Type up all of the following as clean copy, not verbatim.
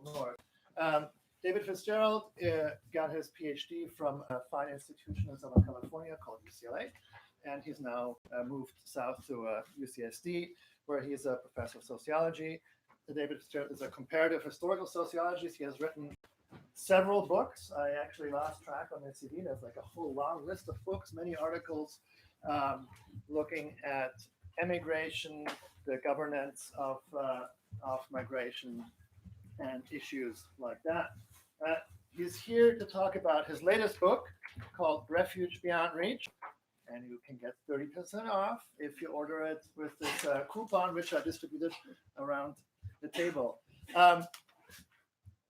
global north. David Fitzgerald got his PhD from a fine institution in Southern California called UCLA, and he's now moved south to UCSD, where he's a professor of sociology. David Fitzgerald is a comparative historical sociologist. He has written several books. I actually lost track on my CV. There's like a whole long list of books, many articles looking at emigration, the governance of migration, and issues like that. He's here to talk about his latest book called Refuge Beyond Reach, and you can get 30% off if you order it with this coupon, which I distributed around the table.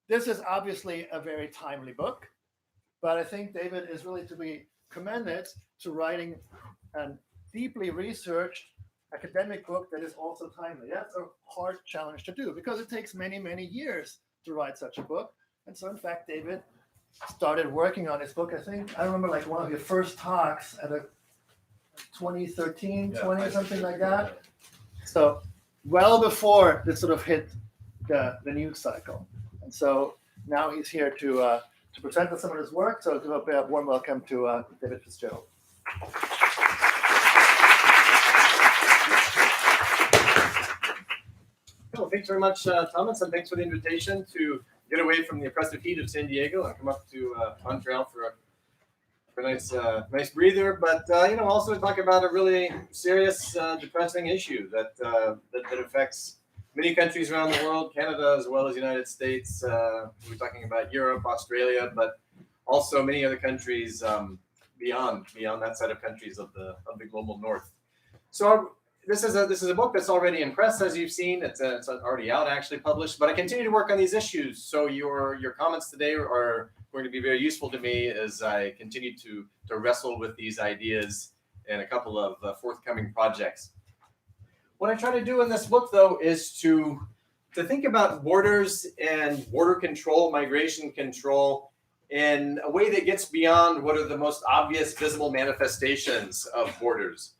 This is obviously a very timely book, but I think David is really to be commended to writing a deeply researched academic book that is also timely. That's a hard challenge to do because it takes many, many years to write such a book. And so, in fact, David started working on his book. I remember like one of your first talks at a 2013, 20, something like that. So well before this sort of hit the news cycle. And so now he's here to present some of his work. So do a warm welcome to David Fitzgerald. Well, thanks very much, Thomas, and thanks for the invitation to get away from the oppressive heat of San Diego and come up to Montreal for a nice breather. But also to talk about a really serious, depressing issue that affects many countries around the world, Canada as well as the United States. We're talking about Europe, Australia, but also many other countries beyond that set of countries of the global north. So this is a book that's already in press, as you've seen. It's already out, actually published. But I continue to work on these issues. So your comments today are going to be very useful to me as I continue to wrestle with these ideas in a couple of forthcoming projects. What I try to do in this book, though, is to think about borders and border control, migration control, in a way that gets beyond what are the most obvious visible manifestations of borders.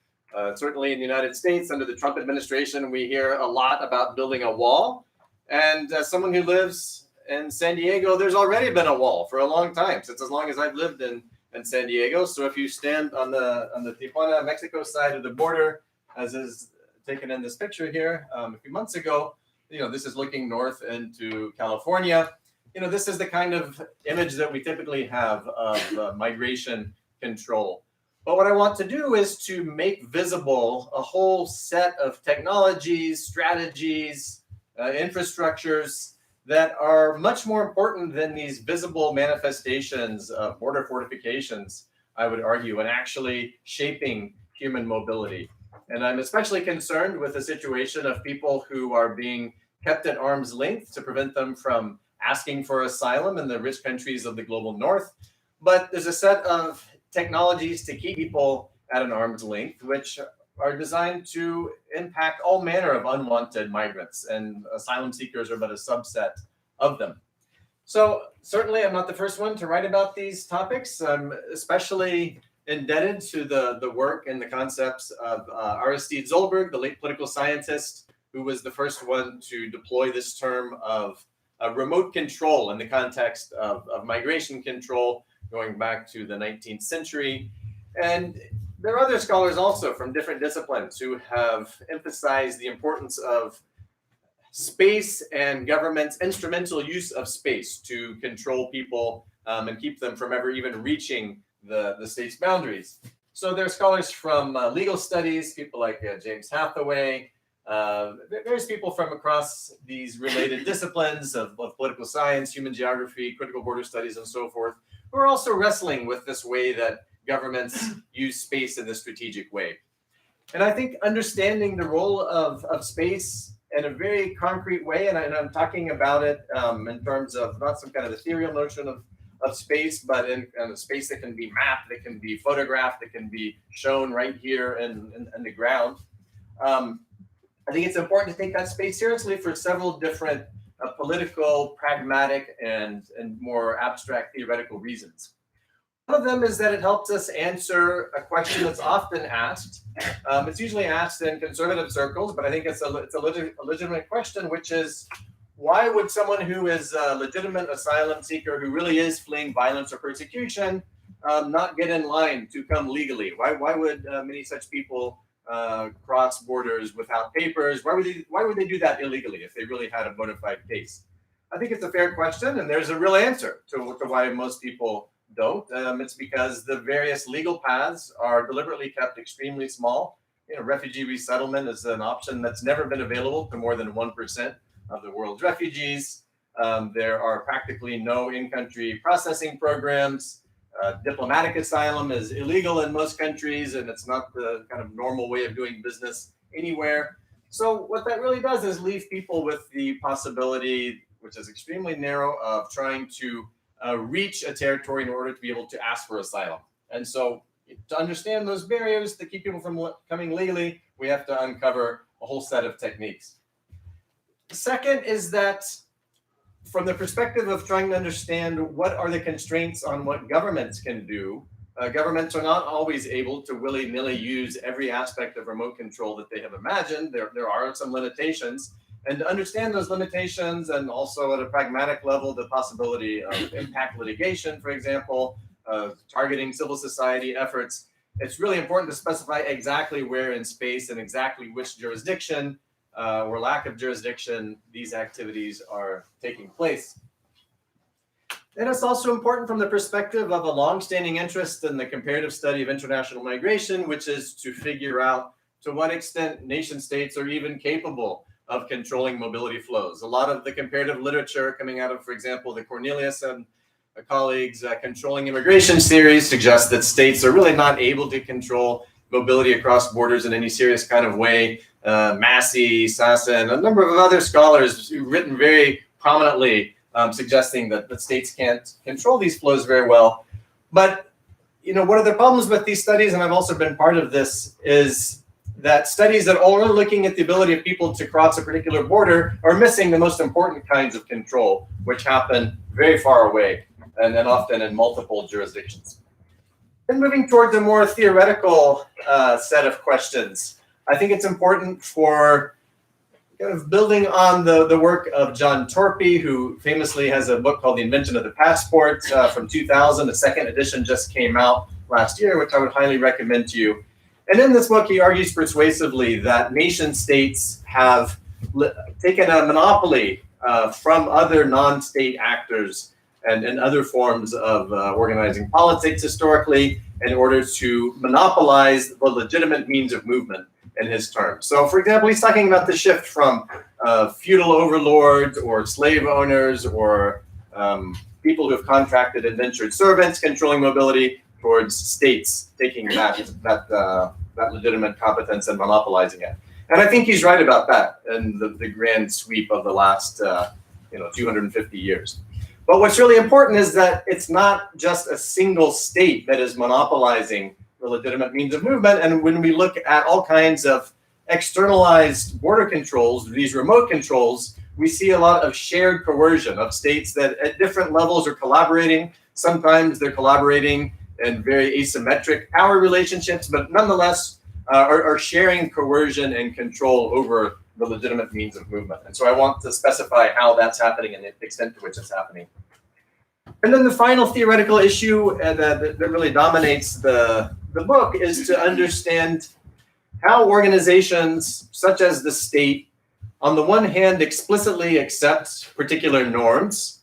Certainly in the United States, under the Trump administration, we hear a lot about building a wall. And as someone who lives in San Diego, there's already been a wall for a long time, since as long as I've lived in San Diego. So if you stand on the Tijuana, Mexico side of the border, as is taken in this picture here a few months ago, this is looking north into California. This is the kind of image that we typically have of migration control. But what I want to do is to make visible a whole set of technologies, strategies, infrastructures that are much more important than these visible manifestations of border fortifications, I would argue, and actually shaping human mobility. And I'm especially concerned with the situation of people who are being kept at arm's length to prevent them from asking for asylum in the rich countries of the global north. But there's a set of technologies to keep people at an arm's length, which are designed to impact all manner of unwanted migrants, and asylum seekers are but a subset of them. So certainly I'm not the first one to write about these topics. I'm especially indebted to the work and the concepts of Aristide Zolberg, the late political scientist, who was the first one to deploy this term of remote control in the context of migration control, going back to the 19th century. And there are other scholars also from different disciplines who have emphasized the importance of space and government's instrumental use of space to control people and keep them from ever even reaching the state's boundaries. So there are scholars from legal studies, people like James Hathaway, various people from across these related disciplines of political science, human geography, critical border studies, and so forth, who are also wrestling with this way that governments use space in this strategic way. And I think understanding the role of space in a very concrete way, and I'm talking about it in terms of not some kind of ethereal notion of space, but in a space that can be mapped, that can be photographed, that can be shown right here in the ground. I think it's important to take that space seriously for several different political, pragmatic, and more abstract theoretical reasons. One of them is that it helps us answer a question that's often asked. It's usually asked in conservative circles, but I think it's a legitimate question, which is, why would someone who is a legitimate asylum seeker who really is fleeing violence or persecution not get in line to come legally? Why would many such people cross borders without papers? Why would they do that illegally if they really had a bona fide case? I think it's a fair question, and there's a real answer to why most people don't. It's because the various legal paths are deliberately kept extremely small. Refugee resettlement is an option that's never been available to more than 1% of the world's refugees. There are practically no in-country processing programs. Diplomatic asylum is illegal in most countries, and it's not the kind of normal way of doing business anywhere. So what that really does is leave people with the possibility, which is extremely narrow, of trying to reach a territory in order to be able to ask for asylum. And so to understand those barriers to keep people from coming legally, we have to uncover a whole set of techniques. The second is that from the perspective of trying to understand what are the constraints on what governments can do, governments are not always able to willy-nilly use every aspect of remote control that they have imagined. There are some limitations. And to understand those limitations, and also at a pragmatic level, the possibility of impact litigation, for example, targeting civil society efforts, it's really important to specify exactly where in space and exactly which jurisdiction or lack of jurisdiction these activities are taking place. And it's also important from the perspective of a longstanding interest in the comparative study of international migration, which is to figure out to what extent nation states are even capable of controlling mobility flows. A lot of the comparative literature coming out of, for example, the Cornelius and colleagues' Controlling Immigration series suggests that states are really not able to control mobility across borders in any serious kind of way. Massey, Sasson, a number of other scholars who've written very prominently suggesting that states can't control these flows very well. But, one of the problems with these studies, and I've also been part of this, is that studies that are only looking at the ability of people to cross a particular border are missing the most important kinds of control, which happen very far away and often in multiple jurisdictions. And moving towards a more theoretical set of questions, I think it's important for kind of building on the work of John Torpy, who famously has a book called The Invention of the Passport from 2000. The second edition just came out last year, which I would highly recommend to you. And in this book, he argues persuasively that nation states have taken a monopoly from other non-state actors and other forms of organizing politics historically in order to monopolize the legitimate means of movement in his terms. So, for example, he's talking about the shift from feudal overlords or slave owners or people who have contracted indentured servants controlling mobility towards states taking that legitimate competence and monopolizing it. And I think he's right about that in the grand sweep of the last 250 years. But what's really important is that it's not just a single state that is monopolizing the legitimate means of movement. And when we look at all kinds of externalized border controls, these remote controls, we see a lot of shared coercion of states that at different levels are collaborating. Sometimes they're collaborating in very asymmetric power relationships, but nonetheless are sharing coercion and control over the legitimate means of movement. And so I want to specify how that's happening and the extent to which it's happening. And then the final theoretical issue that really dominates the book is to understand how organizations such as the state, on the one hand, explicitly accept particular norms.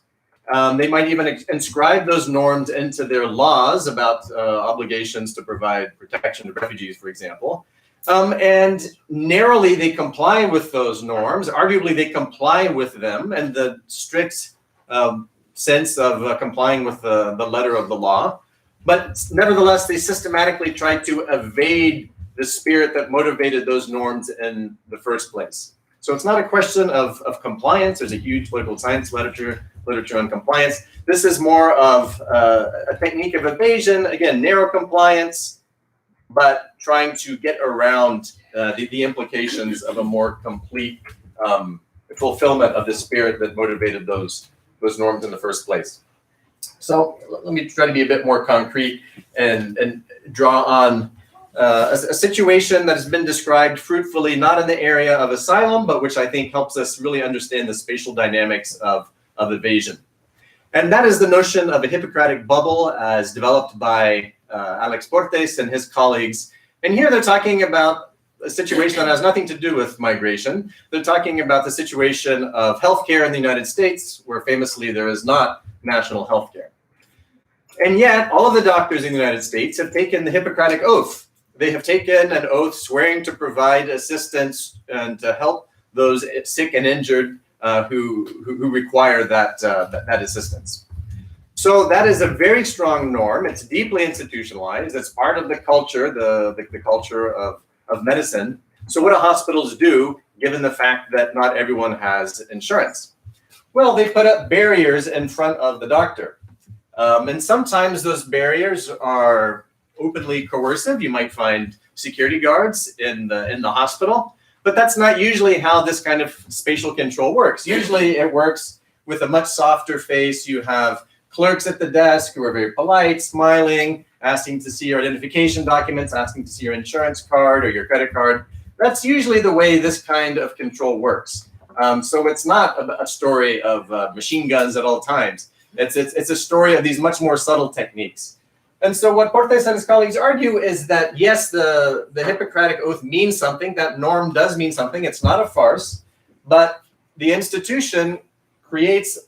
They might even inscribe those norms into their laws about obligations to provide protection to refugees, for example. And narrowly, they comply with those norms. Arguably, they comply with them in the strict sense of complying with the letter of the law. But nevertheless, they systematically try to evade the spirit that motivated those norms in the first place. So it's not a question of compliance. There's a huge political science literature on compliance. This is more of a technique of evasion, again, narrow compliance, but trying to get around the implications of a more complete fulfillment of the spirit that motivated those norms in the first place. So let me try to be a bit more concrete and draw on a situation that has been described fruitfully, not in the area of asylum, but which I think helps us really understand the spatial dynamics of evasion. And that is the notion of a Hippocratic bubble as developed by Alex Portes and his colleagues. And here they're talking about a situation that has nothing to do with migration. They're talking about the situation of healthcare in the United States, where famously there is not national healthcare. And yet, all of the doctors in the United States have taken the Hippocratic Oath. They have taken an oath swearing to provide assistance and to help those sick and injured who require that assistance. So that is a very strong norm. It's deeply institutionalized. It's part of the culture, the culture of medicine. So what do hospitals do, given the fact that not everyone has insurance? Well, they put up barriers in front of the doctor. And sometimes those barriers are openly coercive. You might find security guards in the hospital, but that's not usually how this kind of spatial control works. Usually it works with a much softer face. You have clerks at the desk who are very polite, smiling, asking to see your identification documents, asking to see your insurance card or your credit card. That's usually the way this kind of control works. So it's not a story of machine guns at all times. It's a story of these much more subtle techniques. And so what Portes and his colleagues argue is that, yes, the Hippocratic Oath means something. That norm does mean something. It's not a farce. But the institution creates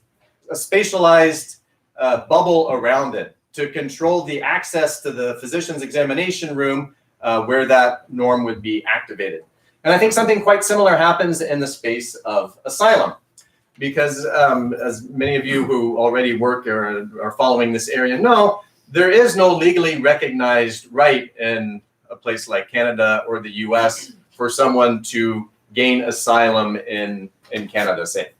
a spatialized bubble around it to control the access to the physician's examination room where that norm would be activated. And I think something quite similar happens in the space of asylum. Because as many of you who already work or are following this area know, there is no legally recognized right in a place like Canada or the US for someone to gain asylum in Canada, say.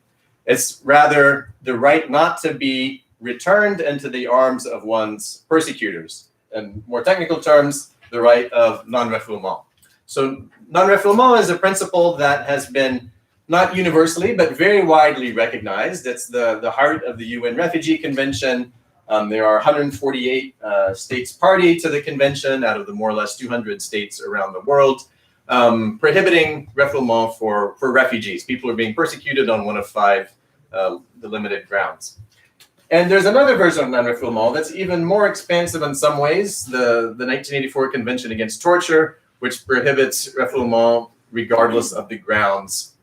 It's rather the right not to be returned into the arms of one's persecutors. In more technical terms, the right of non-refoulement. So non-refoulement is a principle that has been not universally, but very widely recognized. It's the heart of the UN Refugee Convention. There are 148 states party to the convention out of the more or less 200 states around the world, prohibiting refoulement for refugees. People are being persecuted on one of 5 delimited grounds. And there's another version of non-refoulement that's even more expansive in some ways, the 1984 Convention Against Torture, which prohibits refoulement regardless of the grounds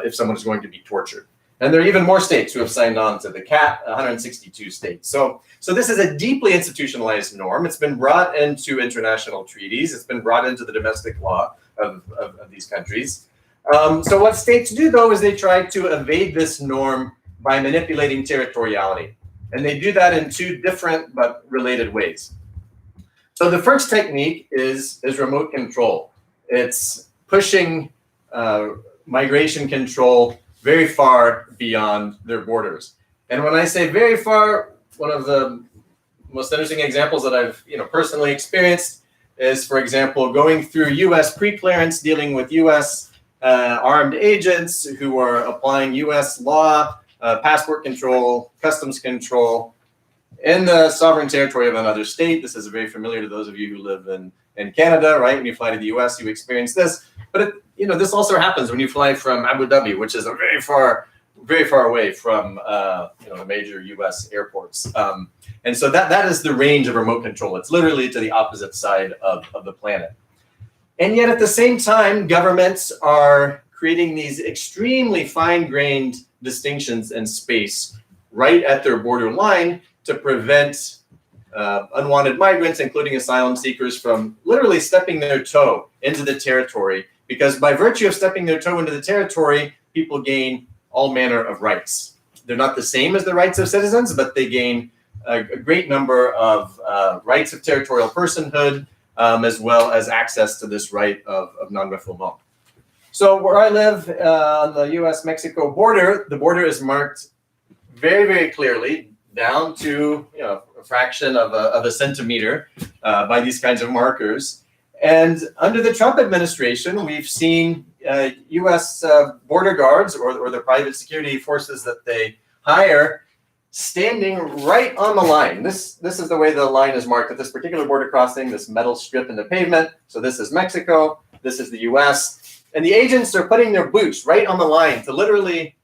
if someone is going to be tortured. And there are even more states who have signed on to the CAT, 162 states. So this is a deeply institutionalized norm. It's been brought into international treaties. It's been brought into the domestic law of these countries. So what states do, though, is they try to evade this norm by manipulating territoriality. And they do that in 2 different but related ways. So the first technique is remote control. It's pushing migration control very far beyond their borders. And when I say very far, one of the most interesting examples that I've personally experienced is, for example, going through US preclearance, dealing with US armed agents who are applying US law, passport control, customs control in the sovereign territory of another state. This is very familiar to those of you who live in Canada, right? When you fly to the US, you experience this. But this also happens when you fly from Abu Dhabi, which is a very far away from the major US airports. And so that is the range of remote control. It's literally to the opposite side of the planet. And yet at the same time, governments are creating these extremely fine-grained distinctions in space right at their border line to prevent unwanted migrants, including asylum seekers, from literally stepping their toe into the territory. Because by virtue of stepping their toe into the territory, people gain all manner of rights. They're not the same as the rights of citizens, but they gain a great number of rights of territorial personhood, as well as access to this right of non-refoulement. So where I live on the US-Mexico border, the border is marked very, very clearly down to a fraction of a centimeter by these kinds of markers. And under the Trump administration, we've seen US border guards or the private security forces that they hire standing right on the line. This is the way the line is marked at this particular border crossing, this metal strip in the pavement. So this is Mexico, this is the US. And the agents are putting their boots right on the line to literally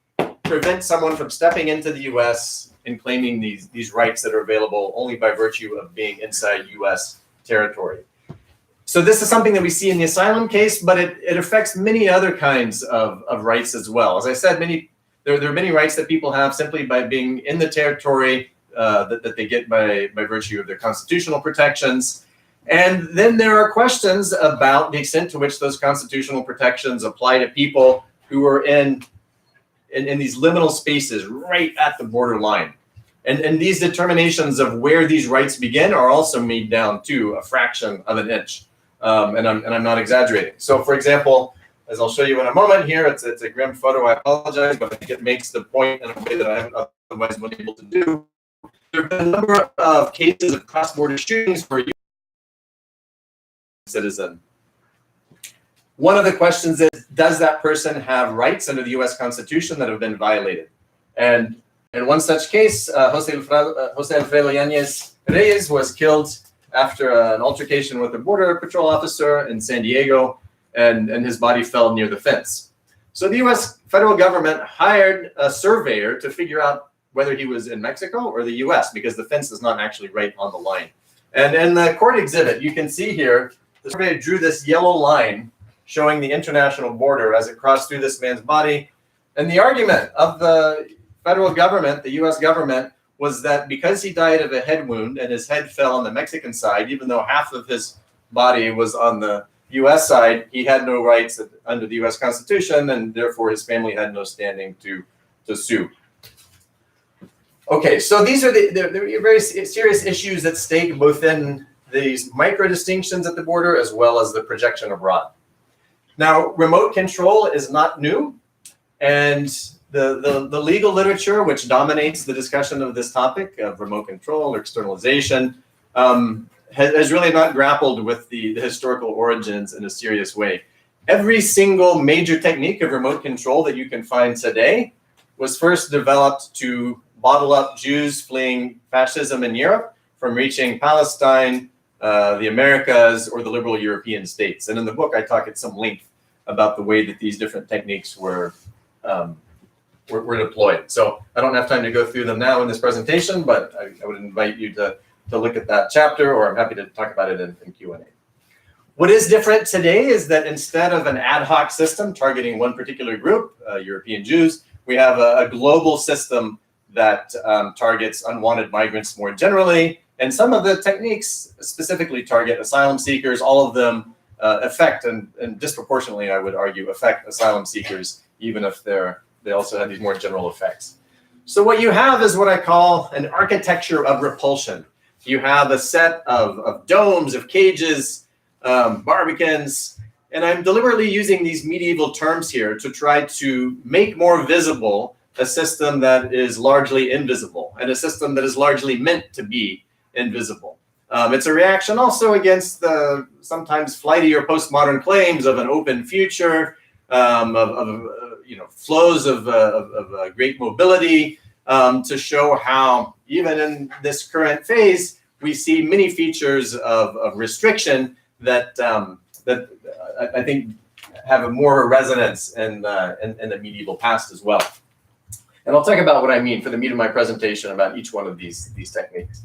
prevent someone from stepping into the US and claiming these rights that are available only by virtue of being inside US territory. So this is something that we see in the asylum case, but it affects many other kinds of rights as well. As I said, there are many rights that people have simply by being in the territory that they get by virtue of their constitutional protections. And then there are questions about the extent to which those constitutional protections apply to people who are in these liminal spaces right at the borderline. And these determinations of where these rights begin are also made down to a fraction of an inch. And I'm not exaggerating. So for example, as I'll show you in a moment here, it's a grim photo, I apologize, but I think it makes the point in a way that I haven't otherwise been able to do. There have been a number of cases of cross-border shootings for U.S. citizen. One of the questions is, does that person have rights under the U.S. Constitution that have been violated? And in one such case, Jose Alfredo Yanez Reyes was killed after an altercation with a border patrol officer in San Diego, and his body fell near the fence. So the U.S. federal government hired a surveyor to figure out whether he was in Mexico or the U.S. because the fence is not actually right on the line. And in the court exhibit, you can see here, the surveyor drew this yellow line showing the international border as it crossed through this man's body. And the argument of the federal government, the U.S. government, was that because he died of a head wound and his head fell on the Mexican side, even though half of his body was on the U.S. side, he had no rights under the U.S. Constitution, and therefore his family had no standing to sue. Okay, so these are the very serious issues at stake, both in these micro distinctions at the border as well as the projection abroad. Now, remote control is not new, and the legal literature, which dominates the discussion of this topic of remote control or externalization, has really not grappled with the historical origins in a serious way. Every single major technique of remote control that you can find today was first developed to bottle up Jews fleeing fascism in Europe from reaching Palestine, the Americas, or the liberal European states. And in the book, I talk at some length about the way that these different techniques were deployed. So I don't have time to go through them now in this presentation, but I would invite you to look at that chapter, or I'm happy to talk about it in Q&A. What is different today is that instead of an ad hoc system targeting one particular group, European Jews, we have a global system that targets unwanted migrants more generally. And some of the techniques specifically target asylum seekers. All of them affect and disproportionately, I would argue, affect asylum seekers, even if they also have these more general effects. So what you have is what I call an architecture of repulsion. You have a set of domes, of cages, barbicans, and I'm deliberately using these medieval terms here to try to make more visible a system that is largely invisible and a system that is largely meant to be invisible. It's a reaction also against the sometimes flighty or postmodern claims of an open future, flows of great mobility, to show how even in this current phase, we see many features of restriction that I think have a more resonance in the medieval past as well. And I'll talk about what I mean for the meat of my presentation about each one of these techniques.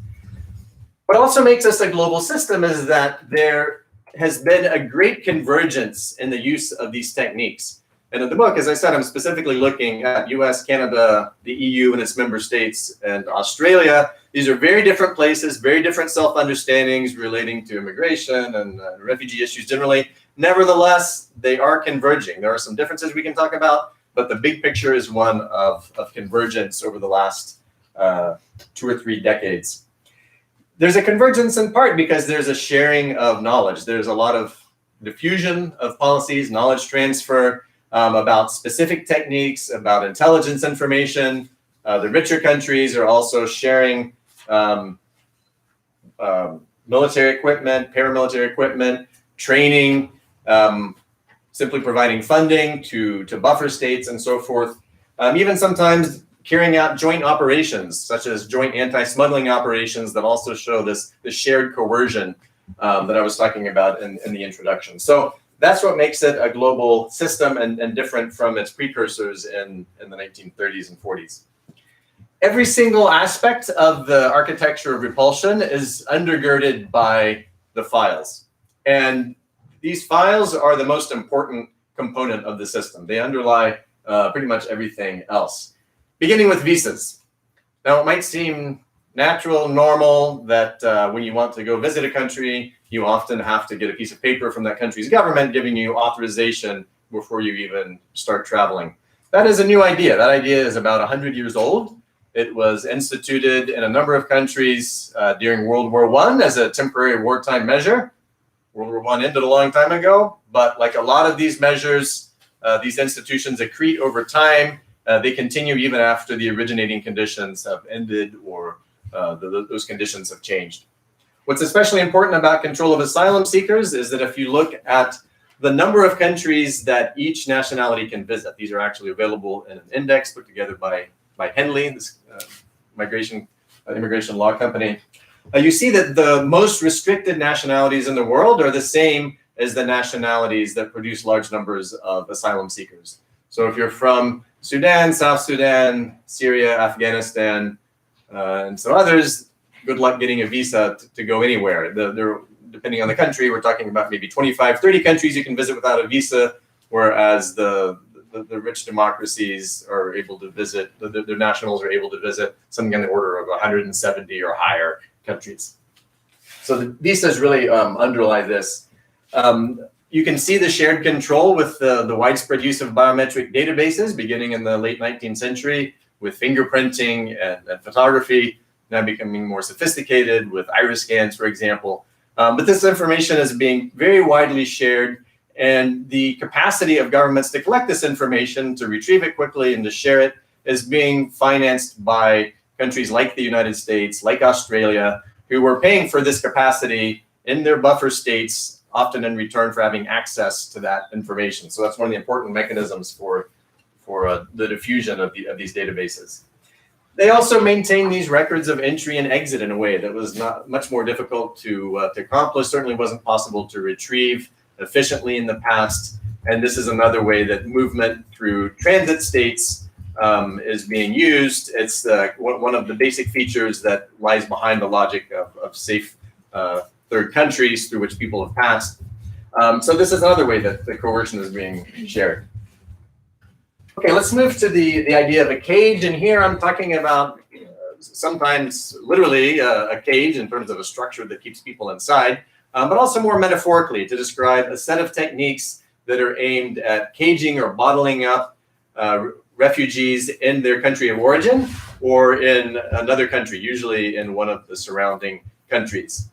What also makes us a global system is that there has been a great convergence in the use of these techniques. And in the book, as I said, I'm specifically looking at US, Canada, the EU and its member states, and Australia. These are very different places, very different self-understandings relating to immigration and refugee issues generally. Nevertheless, they are converging. There are some differences we can talk about, but the big picture is one of convergence over the last 2 or 3 decades. There's a convergence in part because there's a sharing of knowledge. There's a lot of diffusion of policies, knowledge transfer, about specific techniques, about intelligence information. The richer countries are also sharing military equipment, paramilitary equipment, training, simply providing funding to buffer states and so forth. Even sometimes carrying out joint operations, such as joint anti-smuggling operations that also show this shared coercion that I was talking about in the introduction. So that's what makes it a global system and different from its precursors in the 1930s and 40s. Every single aspect of the architecture of repulsion is undergirded by the files. And these files are the most important component of the system. They underlie pretty much everything else, beginning with visas. Now, it might seem natural, normal, that when you want to go visit a country, you often have to get a piece of paper from that country's government giving you authorization before you even start traveling. That is a new idea. That idea is about 100 years old. It was instituted in a number of countries during World War I as a temporary wartime measure. World War I ended a long time ago, but like a lot of these measures, these institutions accrete over time. They continue even after the originating conditions have ended or those conditions have changed. What's especially important about control of asylum seekers is that if you look at the number of countries that each nationality can visit, these are actually available in an index put together by Henley, this immigration law company. You see that the most restricted nationalities in the world are the same as the nationalities that produce large numbers of asylum seekers. So if you're from Sudan, South Sudan, Syria, Afghanistan, and some others, good luck getting a visa to go anywhere. Depending on the country, we're talking about maybe 25, 30 countries you can visit without a visa, whereas the rich democracies are able to visit, their nationals are able to visit something on the order of 170 or higher countries. So the visas really underlie this. You can see the shared control with the widespread use of biometric databases beginning in the late 19th century with fingerprinting and photography, now becoming more sophisticated with iris scans, for example. But this information is being very widely shared, and the capacity of governments to collect this information, to retrieve it quickly and to share it, is being financed by countries like the United States, like Australia, who were paying for this capacity in their buffer states, often in return for having access to that information. So that's one of the important mechanisms for the diffusion of these databases. They also maintain these records of entry and exit in a way that was not much more difficult to accomplish, certainly wasn't possible to retrieve efficiently in the past. And this is another way that movement through transit states is being used. It's one of the basic features that lies behind the logic of safe third countries through which people have passed. So this is another way that the coercion is being shared. Okay, let's move to the idea of a cage. And here I'm talking about sometimes literally a cage in terms of a structure that keeps people inside, but also more metaphorically to describe a set of techniques that are aimed at caging or bottling up refugees in their country of origin or in another country, usually in one of the surrounding countries.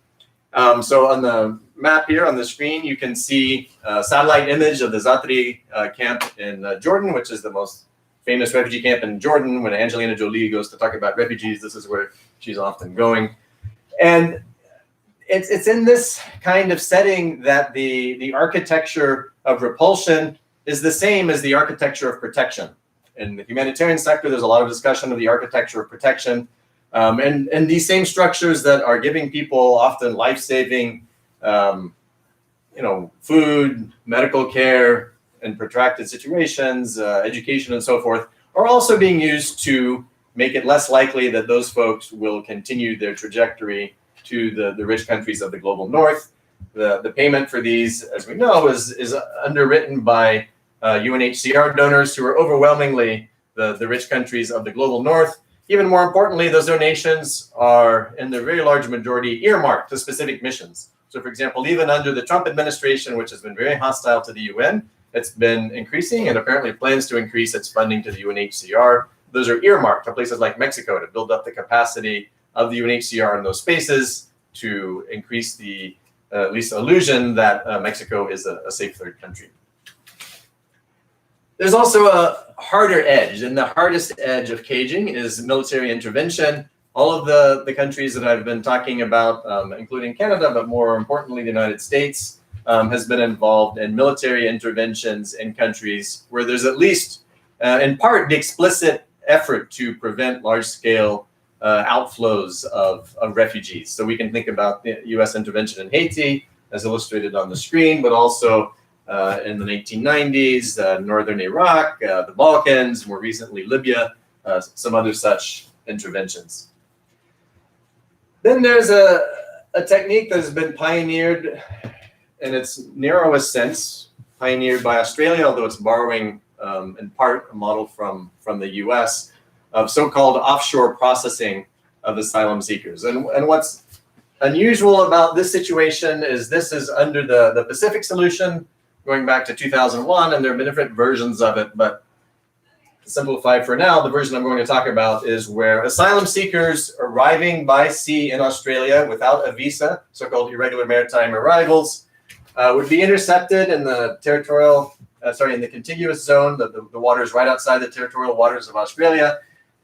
So on the map here on the screen, you can see a satellite image of the Zatri camp in Jordan, which is the most famous refugee camp in Jordan. When Angelina Jolie goes to talk about refugees, this is where she's often going. And it's in this kind of setting that the architecture of repulsion is the same as the architecture of protection. In the humanitarian sector, there's a lot of discussion of the architecture of protection. And these same structures that are giving people often life-saving, food, medical care in protracted situations, education, and so forth, are also being used to make it less likely that those folks will continue their trajectory to the rich countries of the global north. The payment for these, as we know, is underwritten by UNHCR donors who are overwhelmingly the rich countries of the global north. Even more importantly, those donations are, in their very large majority, earmarked to specific missions. So, for example, even under the Trump administration, which has been very hostile to the UN, it's been increasing and apparently plans to increase its funding to the UNHCR. Those are earmarked to places like Mexico to build up the capacity of the UNHCR in those spaces to increase the at least illusion that Mexico is a safe third country. There's also a harder edge, and the hardest edge of caging is military intervention. All of the countries that I've been talking about, including Canada, but more importantly, the United States, has been involved in military interventions in countries where there's at least, in part, the explicit effort to prevent large-scale outflows of refugees. So we can think about the U.S. intervention in Haiti, as illustrated on the screen, but also in the 1990s, northern Iraq, the Balkans, more recently Libya, some other such interventions. Then there's a technique that has been pioneered in its narrowest sense, pioneered by Australia, although it's borrowing in part a model from the US, of so-called offshore processing of asylum seekers. And what's unusual about this situation is this is under the Pacific solution, going back to 2001, and there have been different versions of it, but to simplify for now, the version I'm going to talk about is where asylum seekers arriving by sea in Australia without a visa, so-called irregular maritime arrivals, would be intercepted in the in the contiguous zone, the waters right outside the territorial waters of Australia,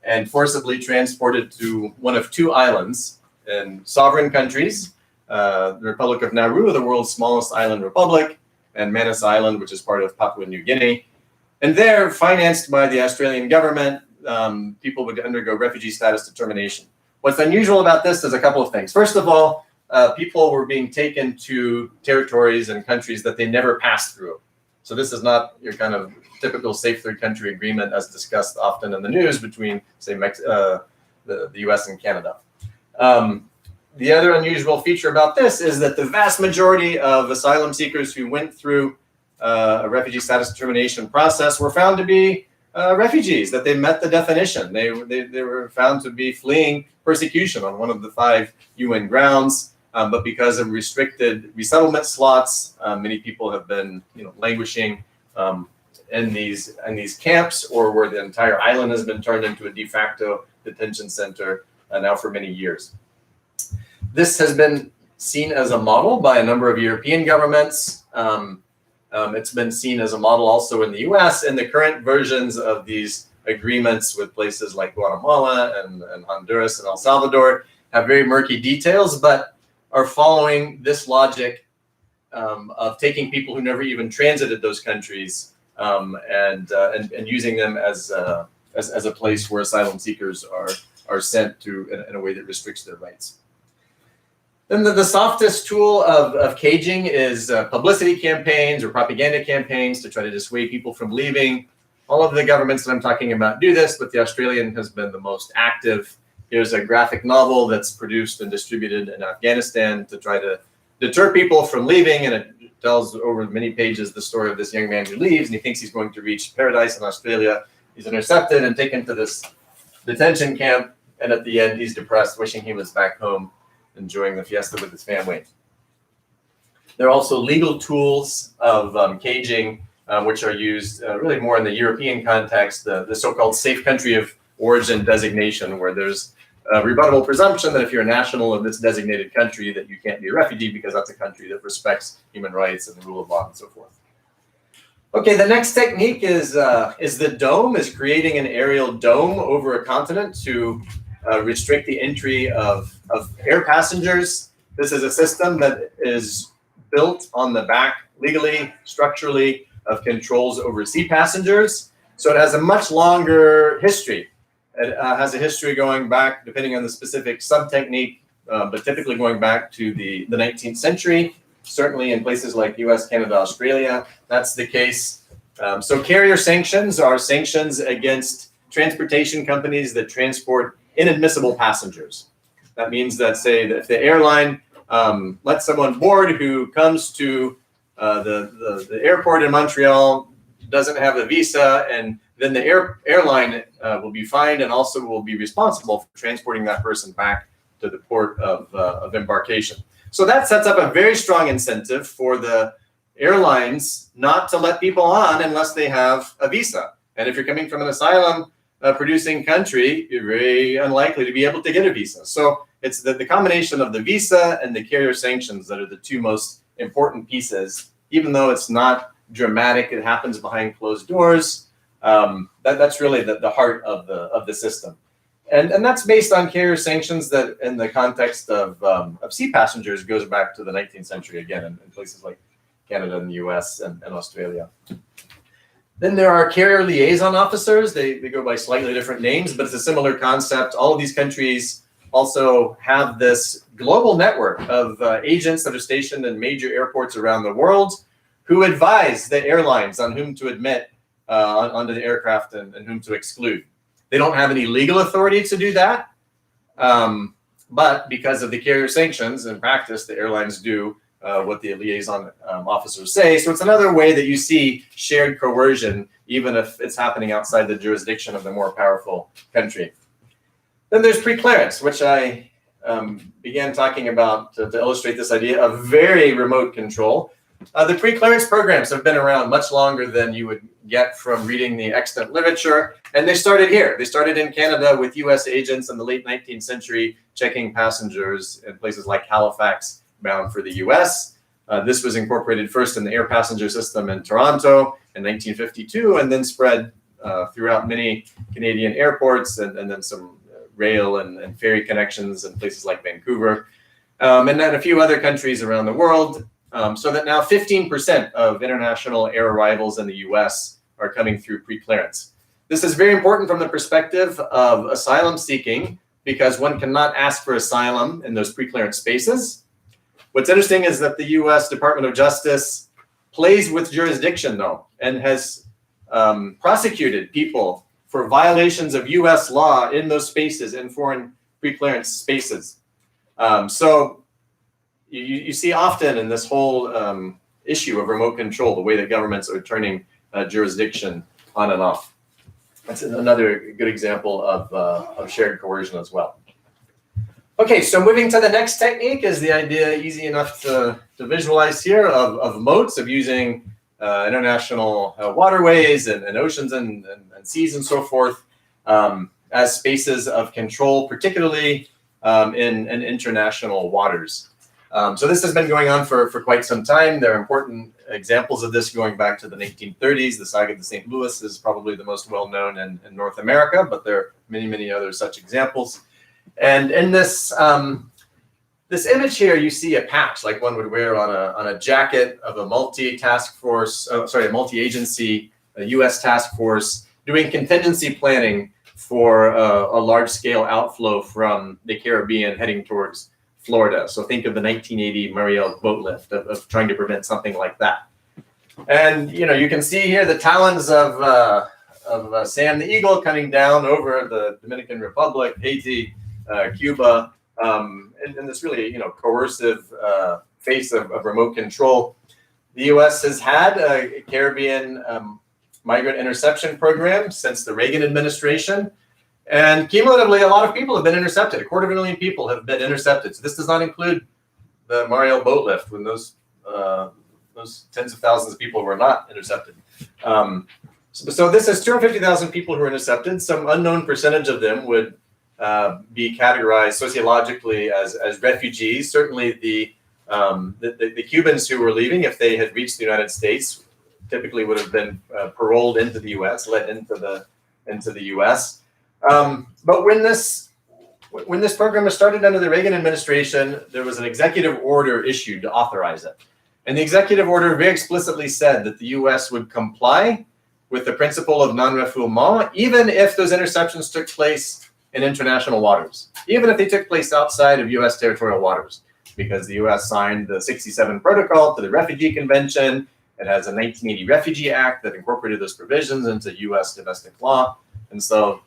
and forcibly transported to one of two islands in sovereign countries, the Republic of Nauru, the world's smallest island republic, and Manus Island, which is part of Papua New Guinea. And there, financed by the Australian government, people would undergo refugee status determination. What's unusual about this is a couple of things. First of all, people were being taken to territories and countries that they never passed through. So this is not your kind of typical safe third country agreement as discussed often in the news between, say, the US and Canada. The other unusual feature about this is that the vast majority of asylum seekers who went through a refugee status determination process were found to be refugees, that they met the definition. They were found to be fleeing persecution on one of the 5 UN grounds, but because of restricted resettlement slots, many people have been languishing in these camps, or where the entire island has been turned into a de facto detention center now for many years. This has been seen as a model by a number of European governments. It's been seen as a model also in the US, and the current versions of these agreements with places like Guatemala and Honduras and El Salvador have very murky details, but are following this logic of taking people who never even transited those countries and using them as a place where asylum seekers are sent to in a way that restricts their rights. Then the softest tool of caging is publicity campaigns or propaganda campaigns to try to dissuade people from leaving. All of the governments that I'm talking about do this, but the Australian has been the most active. Here's a graphic novel that's produced and distributed in Afghanistan to try to deter people from leaving, and it tells over many pages the story of this young man who leaves, and he thinks he's going to reach paradise in Australia. He's intercepted and taken to this detention camp, and at the end he's depressed, wishing he was back home, enjoying the fiesta with his family. There are also legal tools of caging, which are used really more in the European context, the so-called safe country of origin designation, where there's a rebuttable presumption that if you're a national of this designated country, that you can't be a refugee because that's a country that respects human rights and the rule of law and so forth. Okay, the next technique is the dome, is creating an aerial dome over a continent to restrict the entry of air passengers. This is a system that is built on the back, legally, structurally, of controls over sea passengers. So it has a much longer history. It has a history going back, depending on the specific sub-technique, but typically going back to the 19th century. Certainly in places like US, Canada, Australia, that's the case. So carrier sanctions are sanctions against transportation companies that transport inadmissible passengers. That means that, say, that if the airline lets someone board who comes to the airport in Montreal, doesn't have a visa, and then the airline will be fined and also will be responsible for transporting that person back to the port of embarkation. So that sets up a very strong incentive for the airlines not to let people on unless they have a visa. And if you're coming from an asylum producing country, you're very unlikely to be able to get a visa. So it's the combination of the visa and the carrier sanctions that are the two most important pieces. Even though it's not dramatic, it happens behind closed doors. That's really the heart of the system. And that's based on carrier sanctions that, in the context of sea passengers, goes back to the 19th century again in places like Canada and the US and Australia. Then there are carrier liaison officers. They go by slightly different names, but it's a similar concept. All of these countries also have this global network of agents that are stationed in major airports around the world who advise the airlines on whom to admit onto the aircraft and whom to exclude. They don't have any legal authority to do that, but because of the carrier sanctions, in practice, the airlines do what the liaison officers say. So it's another way that you see shared coercion, even if it's happening outside the jurisdiction of the more powerful country. Then there's preclearance, which I began talking about to illustrate this idea of very remote control. The preclearance programs have been around much longer than you would get from reading the extant literature, and they started here. They started in Canada with US agents in the late 19th century checking passengers in places like Halifax bound for the US. This was incorporated first in the air passenger system in Toronto in 1952, and then spread throughout many Canadian airports, and then some rail and ferry connections in places like Vancouver, and then a few other countries around the world. So that now 15% of international air arrivals in the US are coming through preclearance. This is very important from the perspective of asylum seeking, because one cannot ask for asylum in those preclearance spaces. What's interesting is that the US Department of Justice plays with jurisdiction, though, and has prosecuted people for violations of US law in those spaces, in foreign preclearance spaces. So you see often in this whole issue of remote control, the way that governments are turning jurisdiction on and off. That's another good example of shared coercion as well. Okay, so moving to the next technique is the idea, easy enough to visualize here, of moats, of using international waterways and oceans and seas and so forth as spaces of control, particularly in international waters. So this has been going on for quite some time. There are important examples of this going back to the 1930s. The saga of the St. Louis is probably the most well-known in North America, but there are many, many other such examples. And in this this image here, you see a patch like one would wear on a jacket of a multi-task force, a multi-agency, a U.S. task force doing contingency planning for a large-scale outflow from the Caribbean heading towards Florida. So think of the 1980 Mariel boat lift of trying to prevent something like that. And you can see here the talons of Sam the Eagle coming down over the Dominican Republic, Haiti, Cuba, in this really coercive face of remote control. The U.S. has had a Caribbean migrant interception program since the Reagan administration. And cumulatively, a lot of people have been intercepted. 250,000 people have been intercepted. So this does not include the Mariel boat lift, when those tens of thousands of people were not intercepted. So this is 250,000 people who are intercepted. Some unknown percentage of them would be categorized sociologically as refugees. Certainly the Cubans who were leaving, if they had reached the United States, typically would have been paroled into the U.S., let into the U.S. But when this program was started under the Reagan administration, there was an executive order issued to authorize it. And the executive order very explicitly said that the U.S. would comply with the principle of non-refoulement, even if those interceptions took place in international waters, even if they took place outside of U.S. territorial waters, because the U.S. signed the 67 Protocol to the Refugee Convention. It has a 1980 Refugee Act that incorporated those provisions into U.S. domestic law. And so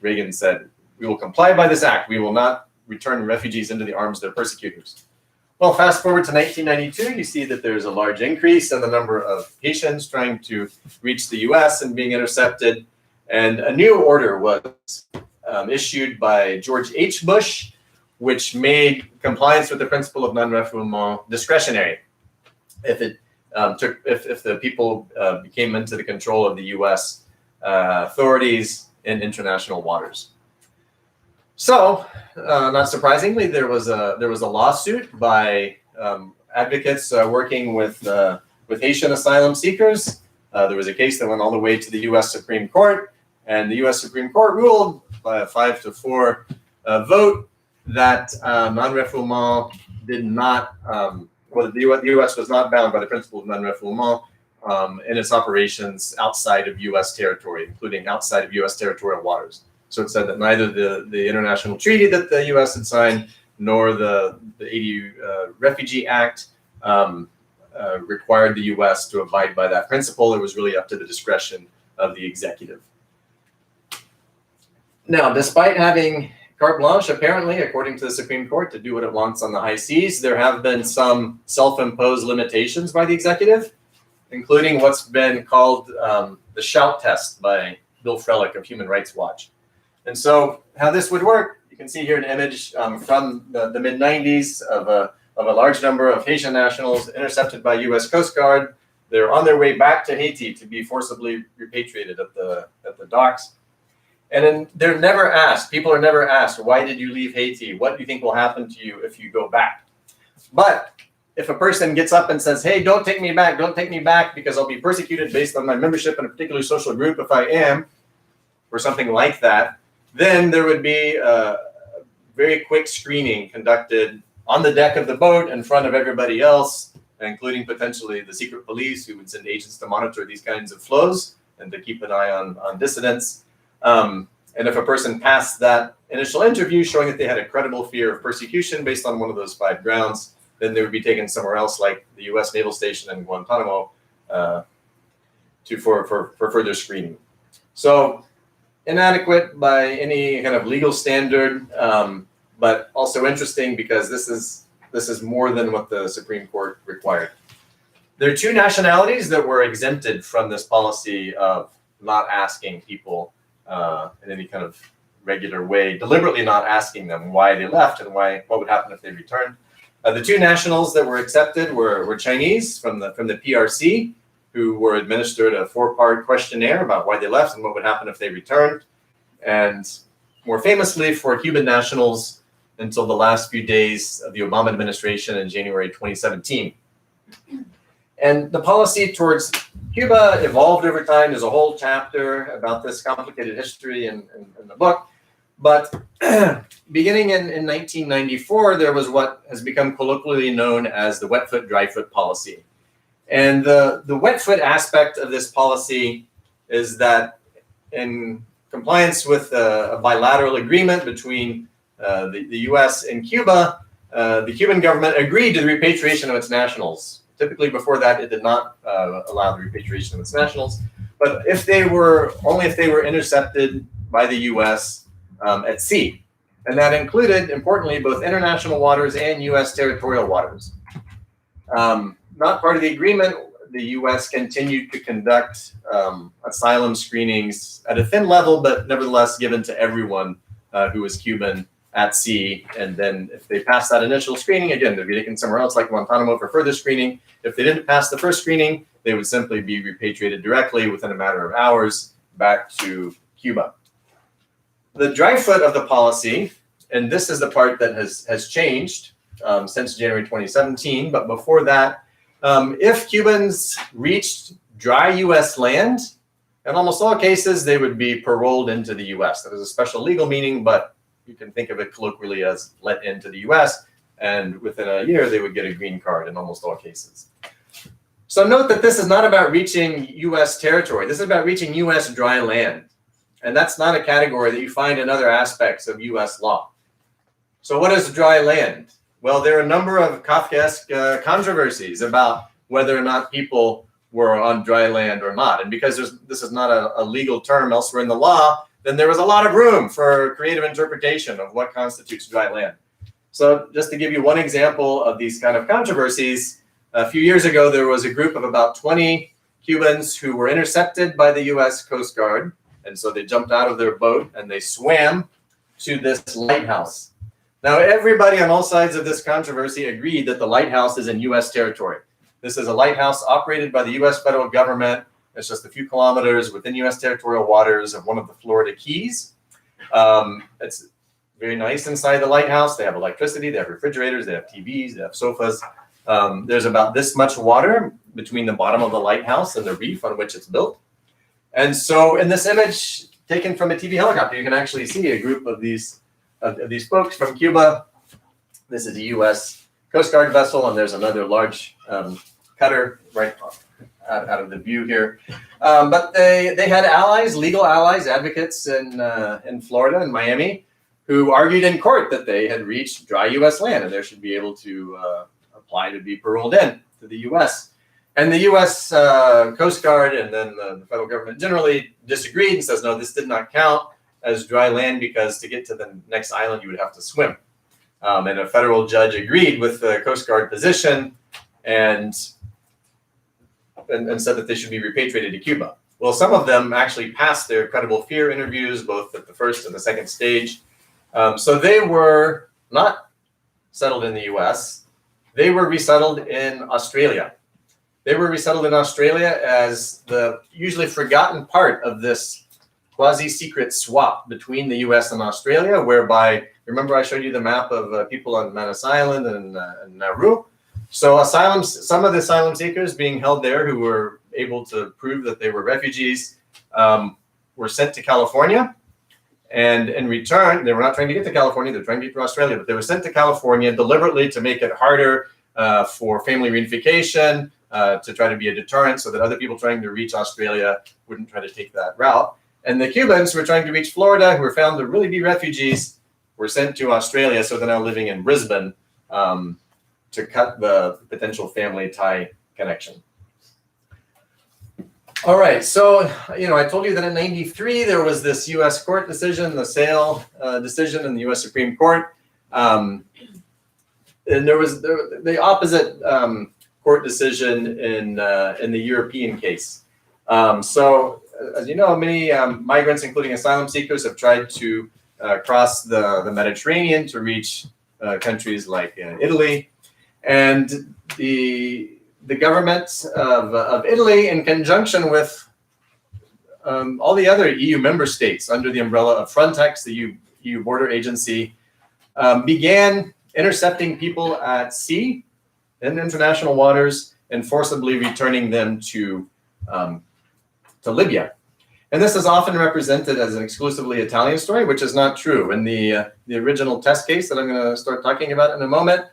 Reagan said, we will comply by this act. We will not return refugees into the arms of their persecutors. Well, fast forward to 1992, you see that there's a large increase in the number of Haitians trying to reach the U.S. and being intercepted. And a new order was issued by George H. Bush, which made compliance with the principle of non-refoulement discretionary. If the people came into the control of the U.S. Authorities in international waters. So, not surprisingly, there was a lawsuit by advocates working with Haitian asylum seekers. There was a case that went all the way to the U.S. Supreme Court, and the U.S. Supreme Court ruled by a 5-4 vote that non-refoulement did not. The U.S. was not bound by the principle of non-refoulement in its operations outside of U.S. territory, including outside of U.S. territorial waters. So it said that neither the international treaty that the U.S. had signed nor the ADU Refugee Act required the U.S. to abide by that principle. It was really up to the discretion of the executive. Now, despite having carte blanche, apparently, according to the Supreme Court, to do what it wants on the high seas, there have been some self-imposed limitations by the executive, including what's been called the shout test by Bill Frelick of Human Rights Watch. And so how this would work, you can see here an image from the mid-90s of a large number of Haitian nationals intercepted by U.S. Coast Guard. They're on their way back to Haiti to be forcibly repatriated at the docks. And then they're never asked, people are never asked, why did you leave Haiti? What do you think will happen to you if you go back? But if a person gets up and says, hey, don't take me back because I'll be persecuted based on my membership in a particular social group if I am, or something like that, then there would be a very quick screening conducted on the deck of the boat in front of everybody else, including potentially the secret police who would send agents to monitor these kinds of flows and to keep an eye on dissidents. And if a person passed that initial interview showing that they had a credible fear of persecution based on one of those 5 grounds, then they would be taken somewhere else, like the U.S. Naval Station in Guantanamo, for further screening. So inadequate by any kind of legal standard, but also interesting because this is more than what the Supreme Court required. There are 2 nationalities that were exempted from this policy of not asking people in any kind of regular way, deliberately not asking them why they left and what would happen if they returned. The 2 nationals that were accepted were Chinese from the PRC, who were administered a 4-part questionnaire about why they left and what would happen if they returned. And more famously, for Cuban nationals until the last few days of the Obama administration in January 2017. And the policy towards Cuba evolved over time. There's a whole chapter about this complicated history in the book. But beginning in 1994, there was what has become colloquially known as the wet foot, dry foot policy. And the wet foot aspect of this policy is that in compliance with a bilateral agreement between the U.S. and Cuba, the Cuban government agreed to the repatriation of its nationals. Typically, before that, it did not allow the repatriation of its nationals. But only if they were intercepted by the U.S. At sea. And that included, importantly, both international waters and U.S. territorial waters. Not part of the agreement, the U.S. continued to conduct asylum screenings at a thin level, but nevertheless given to everyone who was Cuban at sea. And then if they passed that initial screening, again, they'd be taken somewhere else like Guantanamo for further screening. If they didn't pass the first screening, they would simply be repatriated directly within a matter of hours back to Cuba. The dry foot of the policy, and this is the part that has changed since January 2017, but before that, if Cubans reached dry U.S. land, in almost all cases, they would be paroled into the U.S. That is a special legal meaning, but you can think of it colloquially as let into the U.S., and within a year, they would get a green card in almost all cases. So note that this is not about reaching U.S. territory. This is about reaching U.S. dry land. And that's not a category that you find in other aspects of U.S. law. So what is dry land? Well, there are a number of Kafkaesque controversies about whether or not people were on dry land or not. And because this is not a legal term elsewhere in the law, then there was a lot of room for creative interpretation of what constitutes dry land. So just to give you one example of these kind of controversies, a few years ago, there was a group of about 20 Cubans who were intercepted by the U.S. Coast Guard. And so they jumped out of their boat and they swam to this lighthouse. Now, everybody on all sides of this controversy agreed that the lighthouse is in U.S. territory. This is a lighthouse operated by the U.S. federal government. It's just a few kilometers within U.S. territorial waters of one of the Florida Keys. It's very nice inside the lighthouse. They have electricity, they have refrigerators, they have TVs, they have sofas. There's about this much water between the bottom of the lighthouse and the reef on which it's built. And so in this image taken from a TV helicopter, you can actually see a group of these folks from Cuba. This is a U.S. Coast Guard vessel, and there's another large cutter right out of the view here. But they had allies, legal allies, advocates in Florida and Miami, who argued in court that they had reached dry U.S. land and they should be able to apply to be paroled in to the U.S. And the U.S. Coast Guard and then the federal government generally disagreed and says, no, this did not count as dry land because to get to the next island, you would have to swim. And a federal judge agreed with the Coast Guard position and said that they should be repatriated to Cuba. Well, some of them actually passed their credible fear interviews, both at the first and the second stage. So they were not settled in the U.S. They were resettled in Australia. They were resettled in Australia as the usually forgotten part of this quasi-secret swap between the U.S. and Australia, whereby, remember I showed you the map of people on Manus Island and Nauru? So some of the asylum seekers being held there who were able to prove that they were refugees were sent to California. And in return, they were not trying to get to California, they're trying to get to Australia, but they were sent to California deliberately to make it harder for family reunification, to try to be a deterrent so that other people trying to reach Australia wouldn't try to take that route. And the Cubans who were trying to reach Florida, who were found to really be refugees, were sent to Australia, so they're now living in Brisbane to cut the potential family tie connection. All right, so, I told you that in 93, there was this U.S. court decision, the Sale decision in the U.S. Supreme Court. And there was the opposite court decision in the European case. So, as you know, many migrants, including asylum seekers, have tried to cross the Mediterranean to reach countries like Italy. And the government of Italy, in conjunction with all the other EU member states under the umbrella of Frontex, the EU border agency, began intercepting people at sea in international waters and forcibly returning them to Libya. And this is often represented as an exclusively Italian story, which is not true. In the original test case that I'm going to start talking about in a moment,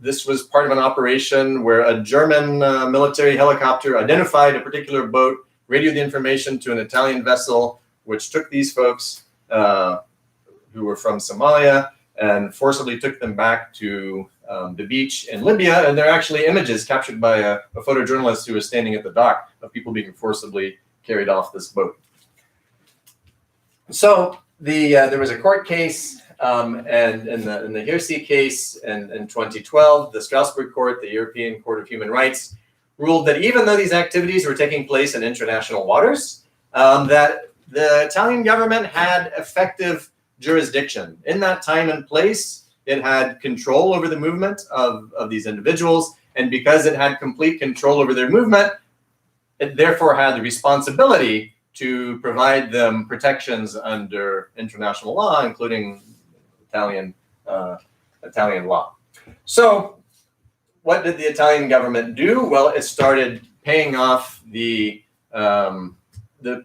this was part of an operation where a German military helicopter identified a particular boat, radioed the information to an Italian vessel, which took these folks who were from Somalia and forcibly took them back to the beach in Libya. And there are actually images captured by a photojournalist who was standing at the dock of people being forcibly carried off this boat. So there was a court case, and in the Hirsi case in 2012, the Strasbourg Court, the European Court of Human Rights, ruled that even though these activities were taking place in international waters, that the Italian government had effective jurisdiction. In that time and place, it had control over the movement of these individuals, and because it had complete control over their movement, it therefore had the responsibility to provide them protections under international law, including Italian law. So what did the Italian government do? Well, it started paying off the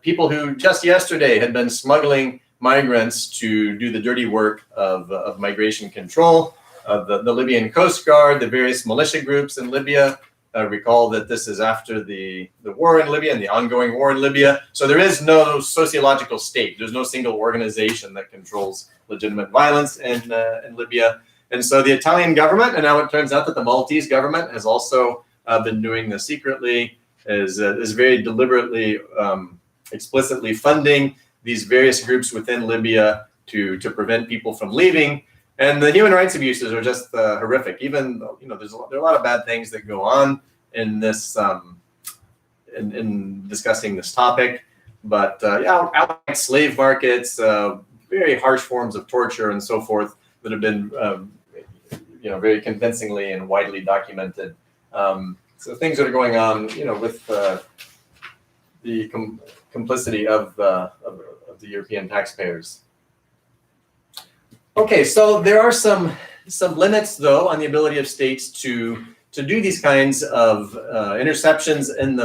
people who just yesterday had been smuggling migrants to do the dirty work of migration control, of the Libyan Coast Guard, the various militia groups in Libya. Recall that this is after the war in Libya and the ongoing war in Libya. So there is no sociological state. There's no single organization that controls legitimate violence in Libya. And so the Italian government, and now it turns out that the Maltese government has also been doing this secretly, is very deliberately, explicitly funding these various groups within Libya to prevent people from leaving. And the human rights abuses are just horrific. Even there are a lot of bad things that go on in this in discussing this topic. But outright slave markets, very harsh forms of torture, and so forth that have been very convincingly and widely documented. So things that are going on, with the complicity of the European taxpayers. Okay, so there are some limits, though, on the ability of states to do these kinds of interceptions in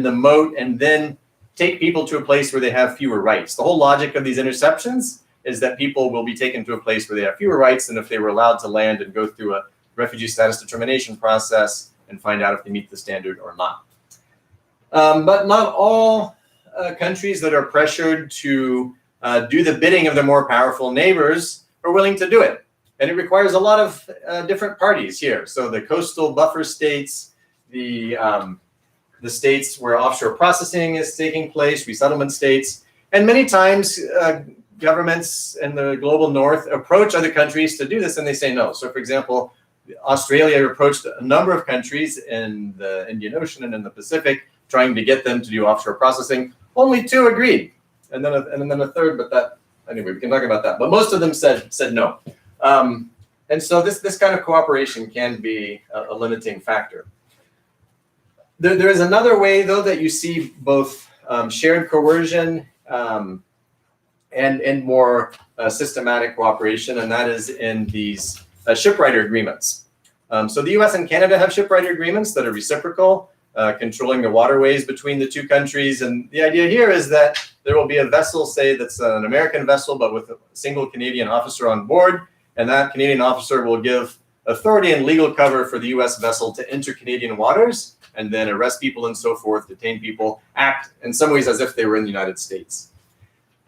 the moat and then take people to a place where they have fewer rights. The whole logic of these interceptions is that people will be taken to a place where they have fewer rights than if they were allowed to land and go through a refugee status determination process and find out if they meet the standard or not. But not all countries that are pressured to do the bidding of their more powerful neighbors are willing to do it. And it requires a lot of different parties here. So the coastal buffer states, the states where offshore processing is taking place, resettlement states, and many times governments in the global north approach other countries to do this and they say no. So for example, Australia approached a number of countries in the Indian Ocean and in the Pacific trying to get them to do offshore processing. Only 2 agreed, and then a third, but that, anyway, we can talk about that. But most of them said no. And so this kind of cooperation can be a limiting factor. There is another way, though, that you see both shared coercion and more systematic cooperation, and that is in these shipwrighter agreements. So the US and Canada have shipwrighter agreements that are reciprocal, controlling the waterways between the 2 countries. And the idea here is that there will be a vessel, say that's an American vessel, but with a single Canadian officer on board. And that Canadian officer will give authority and legal cover for the US vessel to enter Canadian waters and then arrest people and so forth, detain people, act in some ways as if they were in the United States.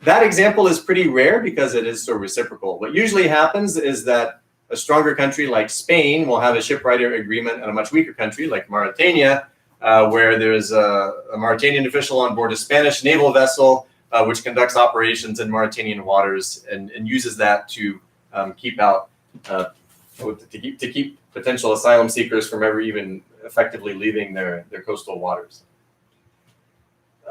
That example is pretty rare because it is so reciprocal. What usually happens is that a stronger country like Spain will have a shipwrighter agreement, and a much weaker country like Mauritania, where there's a Mauritanian official on board a Spanish naval vessel, which conducts operations in Mauritanian waters and uses that to keep out, to keep potential asylum seekers from ever even effectively leaving their coastal waters.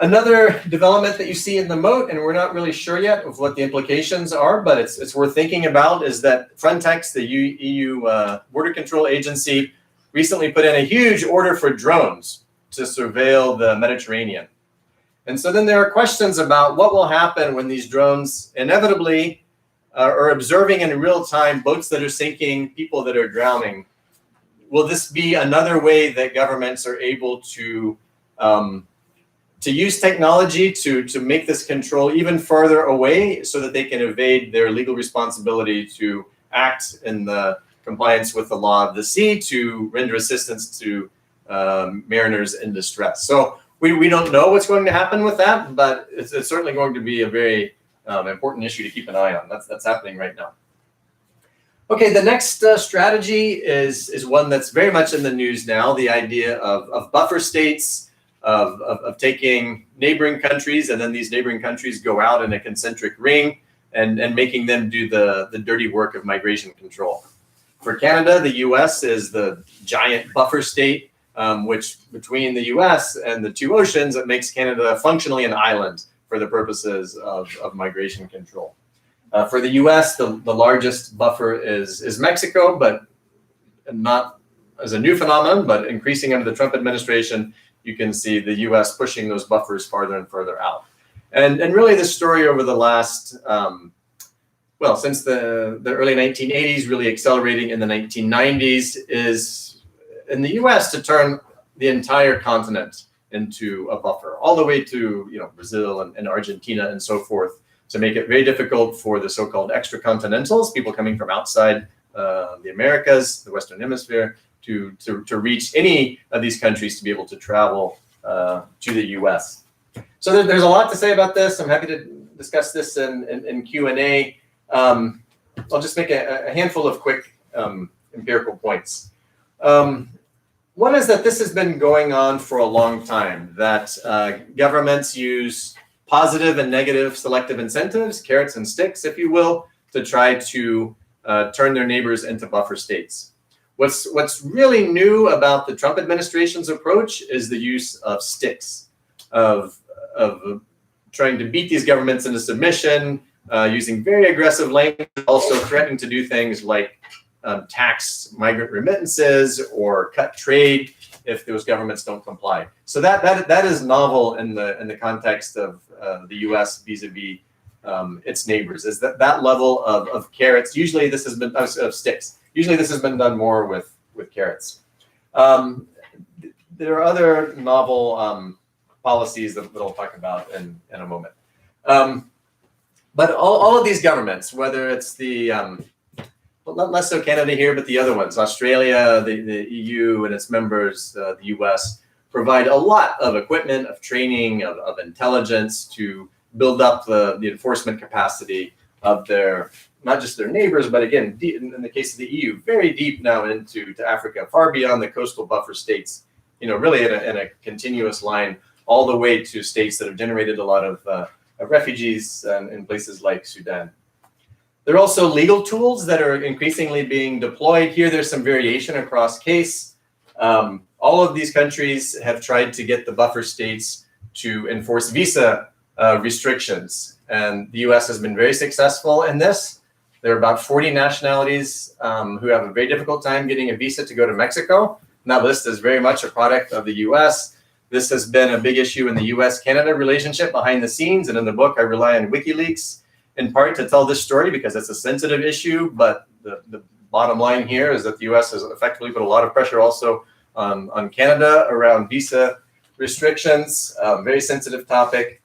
Another development that you see in the moat, and we're not really sure yet of what the implications are, but it's worth thinking about, is that Frontex, the EU border control agency, recently put in a huge order for drones to surveil the Mediterranean. And so then there are questions about what will happen when these drones inevitably are observing in real time boats that are sinking, people that are drowning. Will this be another way that governments are able to use technology to make this control even farther away so that they can evade their legal responsibility to act in the compliance with the law of the sea to render assistance to mariners in distress? So we don't know what's going to happen with that, but it's certainly going to be a very important issue to keep an eye on. That's happening right now. Okay, the next strategy is one that's very much in the news now, the idea of buffer states, of taking neighboring countries, and then these neighboring countries go out in a concentric ring and making them do the dirty work of migration control. For Canada, the US is the giant buffer state, which between the US and the 2 oceans, it makes Canada functionally an island for the purposes of migration control. For the US, the largest buffer is Mexico, but not as a new phenomenon, but increasing under the Trump administration. You can see the US pushing those buffers farther and further out. And really the story over the last, since the early 1980s, really accelerating in the 1990s, is in the US to turn the entire continent into a buffer, all the way to Brazil and Argentina and so forth, to make it very difficult for the so-called extracontinentals, people coming from outside the Americas, the Western Hemisphere, to reach any of these countries to be able to travel to the US. So there's a lot to say about this. I'm happy to discuss this in Q&A. I'll just make a handful of quick empirical points. One is that this has been going on for a long time, that governments use positive and negative selective incentives, carrots and sticks, if you will, to try to turn their neighbors into buffer states. What's really new about the Trump administration's approach is the use of sticks, of trying to beat these governments into submission, using very aggressive language, also threatening to do things like tax migrant remittances or cut trade if those governments don't comply. So that is novel in the context of the U.S. vis-a-vis its neighbors. Is that level of carrots? Usually this has been of sticks. Usually this has been done more with carrots. There are other novel policies that I'll talk about in a moment. But all of these governments, whether it's the less so Canada here, but the other ones, Australia, the EU and its members, the US, provide a lot of equipment, of training, of intelligence to build up the enforcement capacity of their, not just their neighbors, but again, in the case of the EU, very deep now into Africa, far beyond the coastal buffer states, really in a continuous line all the way to states that have generated a lot of refugees in places like Sudan. There are also legal tools that are increasingly being deployed. Here, there's some variation across case. All of these countries have tried to get the buffer states to enforce visa restrictions. And the US has been very successful in this. There are about 40 nationalities who have a very difficult time getting a visa to go to Mexico. And that list is very much a product of the US. This has been a big issue in the US-Canada relationship behind the scenes. And in the book, I rely on WikiLeaks in part to tell this story because it's a sensitive issue. But the bottom line here is that the US has effectively put a lot of pressure also on Canada around visa restrictions, very sensitive topic.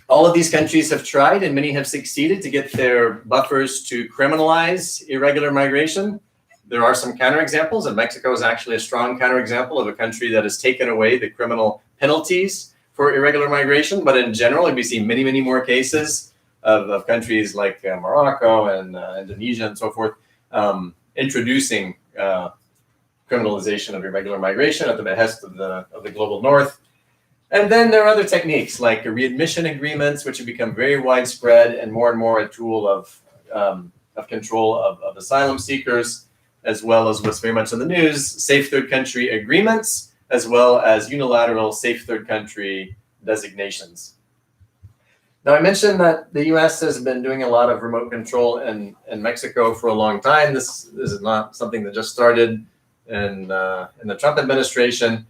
All of these countries have tried, and many have succeeded, to get their buffers to criminalize irregular migration. There are some counterexamples, and Mexico is actually a strong counterexample of a country that has taken away the criminal penalties for irregular migration. But in general, we see many, many more cases of countries like Morocco and Indonesia and so forth introducing criminalization of irregular migration at the behest of the global north. And then there are other techniques like readmission agreements, which have become very widespread and more a tool of control of asylum seekers, as well as what's very much in the news, safe third country agreements, as well as unilateral safe third country designations. Now, I mentioned that the US has been doing a lot of remote control in Mexico for a long time. This is not something that just started in the Trump administration.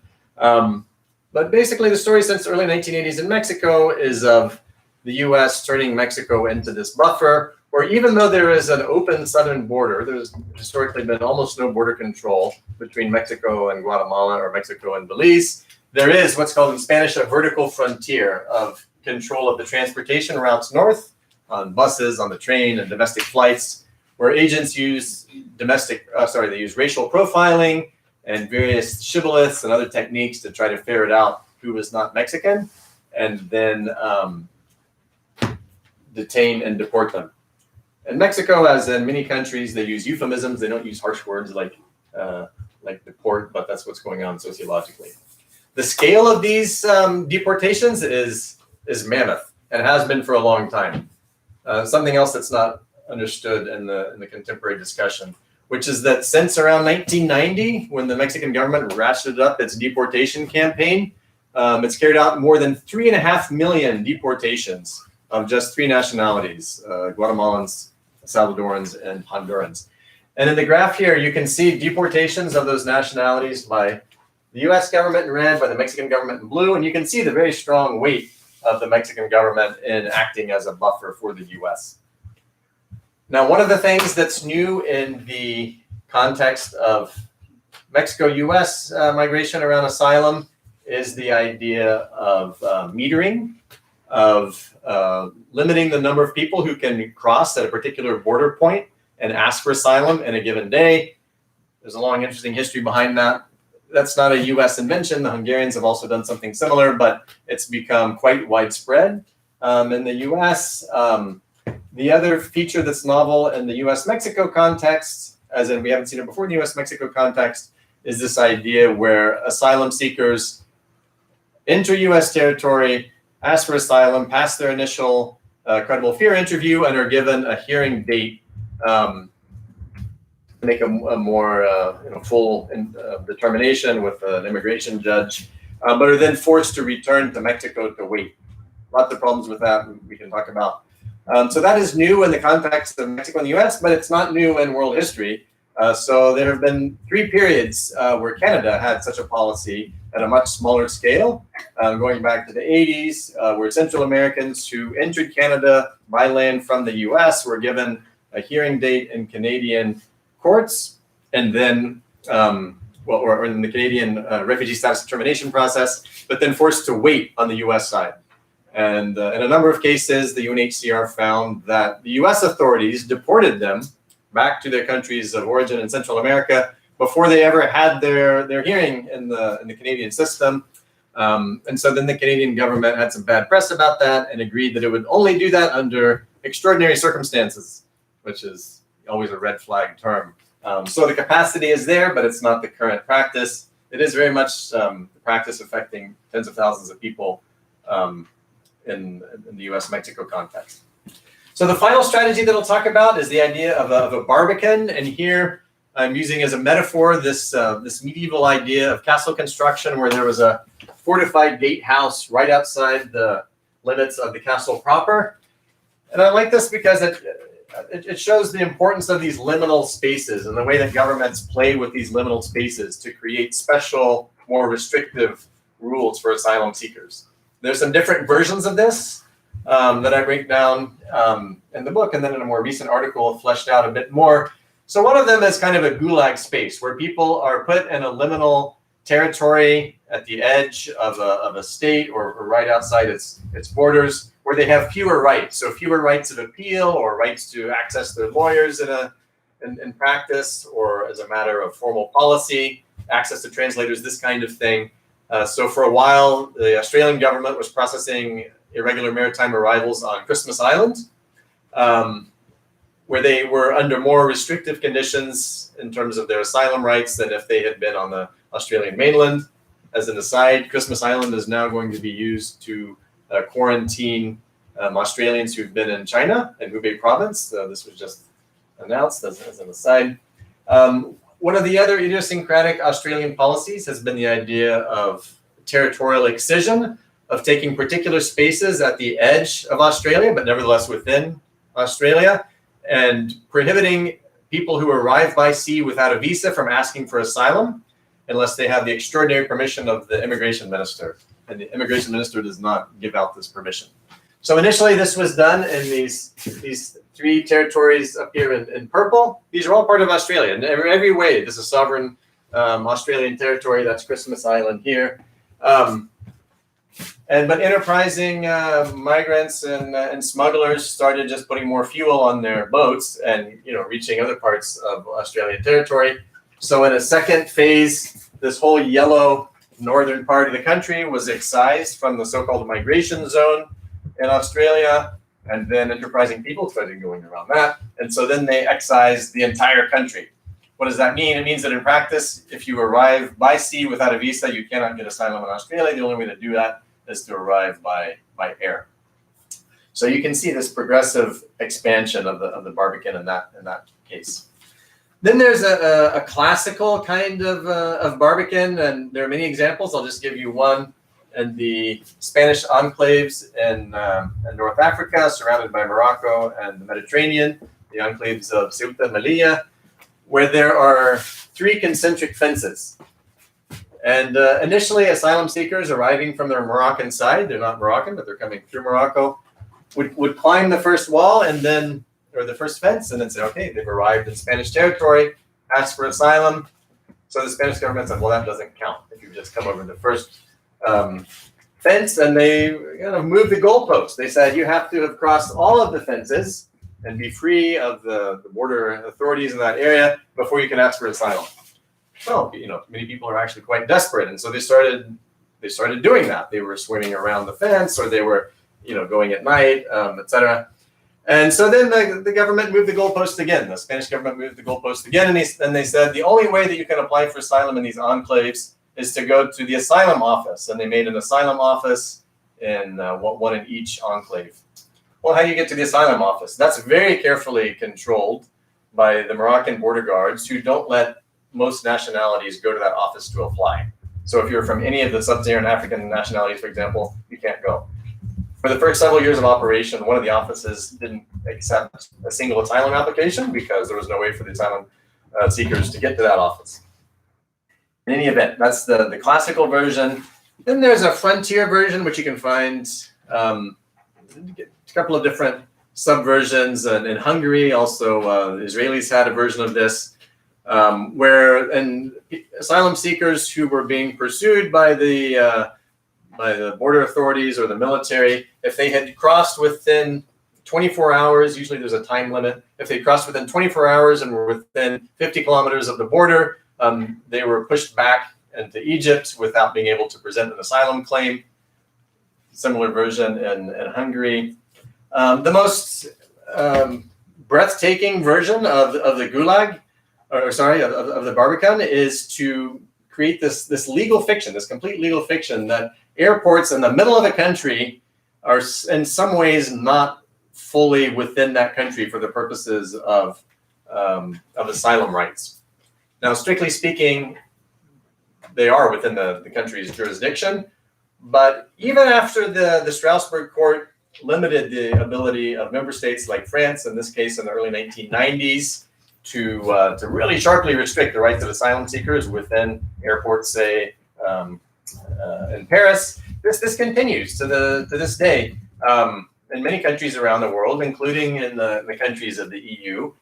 But basically, the story since the early 1980s in Mexico is of the US turning Mexico into this buffer, where even though there is an open southern border, there's historically been almost no border control between Mexico and Guatemala or Mexico and Belize. There is what's called in Spanish a vertical frontier of control of the transportation routes north on buses, on the train, and domestic flights, where agents use they use racial profiling and various shibboleths and other techniques to try to ferret out who is not Mexican, and then detain and deport them. In Mexico, as in many countries, they use euphemisms. They don't use harsh words like deport, but that's what's going on sociologically. The scale of these deportations is mammoth and has been for a long time. Something else that's not understood in the contemporary discussion, which is that since around 1990, when the Mexican government ratcheted up its deportation campaign, it's carried out more than 3.5 million deportations of just 3 nationalities, Guatemalans, Salvadorans, and Hondurans. And in the graph here, you can see deportations of those nationalities by the US government in red, by the Mexican government in blue, and you can see the very strong weight of the Mexican government in acting as a buffer for the US. Now, one of the things that's new in the context of Mexico-US migration around asylum is the idea of metering, of limiting the number of people who can cross at a particular border point and ask for asylum in a given day. There's a long, interesting history behind that. That's not a US invention. The Hungarians have also done something similar, but it's become quite widespread in the US. The other feature that's novel in the US-Mexico context, as in we haven't seen it before in the US-Mexico context, is this idea where asylum seekers enter US territory, ask for asylum, pass their initial credible fear interview, and are given a hearing date to make a more full determination with an immigration judge, but are then forced to return to Mexico to wait. Lots of problems with that we can talk about. So that is new in the context of Mexico and the US, but it's not new in world history. So there have been 3 periods where Canada had such a policy at a much smaller scale, going back to the 80s, where Central Americans who entered Canada by land from the US were given a hearing date in Canadian courts, and then, or in the Canadian refugee status determination process, but then forced to wait on the US side. And in a number of cases, the UNHCR found that the US authorities deported them back to their countries of origin in Central America before they ever had their hearing in the Canadian system. And so then the Canadian government had some bad press about that and agreed that it would only do that under extraordinary circumstances, which is always a red flag term. So the capacity is there, but it's not the current practice. It is very much the practice affecting tens of thousands of people in the US-Mexico context. So the final strategy that I'll talk about is the idea of a barbican. And here I'm using as a metaphor this medieval idea of castle construction, where there was a fortified gatehouse right outside the limits of the castle proper. And I like this because it shows the importance of these liminal spaces and the way that governments play with these liminal spaces to create special, more restrictive rules for asylum seekers. There's some different versions of this that I break down in the book, and then in a more recent article fleshed out a bit more. So one of them is kind of a gulag space where people are put in a liminal territory at the edge of a state or right outside its borders, where they have fewer rights. So fewer rights of appeal or rights to access their lawyers in practice, or as a matter of formal policy, access to translators, this kind of thing. So for a while, the Australian government was processing irregular maritime arrivals on Christmas Island, where they were under more restrictive conditions in terms of their asylum rights than if they had been on the Australian mainland. As an aside, Christmas Island is now going to be used to quarantine Australians who've been in China and Hubei province. This was just announced as an aside. One of the other idiosyncratic Australian policies has been the idea of territorial excision, of taking particular spaces at the edge of Australia, but nevertheless within Australia, and prohibiting people who arrive by sea without a visa from asking for asylum unless they have the extraordinary permission of the immigration minister. And the immigration minister does not give out this permission. So initially this was done in these three territories up here in purple. These are all part of Australia. In every way, this is sovereign Australian territory. That's Christmas Island here. But enterprising migrants and smugglers started just putting more fuel on their boats and reaching other parts of Australian territory. So in a second phase, this whole yellow northern part of the country was excised from the so-called migration zone in Australia, and then enterprising people started going around that. And so then they excised the entire country. What does that mean? It means that in practice, if you arrive by sea without a visa, you cannot get asylum in Australia. The only way to do that is to arrive by air. So you can see this progressive expansion of the barbican in that case. Then there's a classical kind of barbican, and there are many examples. I'll just give you one. In the Spanish enclaves in North Africa, surrounded by Morocco and the Mediterranean, the enclaves of Ceuta and Melilla, where there are three concentric fences. And initially, asylum seekers arriving from their Moroccan side, they're not Moroccan, but they're coming through Morocco, would climb the first wall or the first fence, and then say, okay, they've arrived in Spanish territory, ask for asylum. So the Spanish government said, well, that doesn't count if you just come over the first fence, and they moved the goalpost. They said you have to have crossed all of the fences and be free of the border authorities in that area before you can ask for asylum. Well, many people are actually quite desperate, and so they started doing that. They were swimming around the fence, or they were going at night, etc. And so then the government moved the goalpost again. The Spanish government moved the goalpost again, and they said the only way that you can apply for asylum in these enclaves is to go to the asylum office. And they made an asylum office in one in each enclave. Well, how do you get to the asylum office? That's very carefully controlled by the Moroccan border guards, who don't let most nationalities go to that office to apply. So if you're from any of the sub-Saharan African nationalities, for example, you can't go. For the first several years of operation, one of the offices didn't accept a single asylum application because there was no way for the asylum seekers to get to that office. In any event, that's the classical version. Then there's a frontier version, which you can find a couple of different subversions. In Hungary, also, the Israelis had a version of this, where asylum seekers who were being pursued by the border authorities or the military, if they had crossed within 24 hours, usually there's a time limit, if they crossed within 24 hours and were within 50 kilometers of the border, They were pushed back into Egypt without being able to present an asylum claim. Similar version in Hungary. The most breathtaking version of the Gulag, of the Barbican, is to create this legal fiction, this complete legal fiction that airports in the middle of a country are in some ways not fully within that country for the purposes of asylum rights. Now, strictly speaking, they are within the country's jurisdiction, but even after the Strasbourg court limited the ability of member states like France, in this case in the early 1990s, to really sharply restrict the rights of asylum seekers within airports, say in Paris, this continues to this day in many countries around the world, including in the countries of the EU,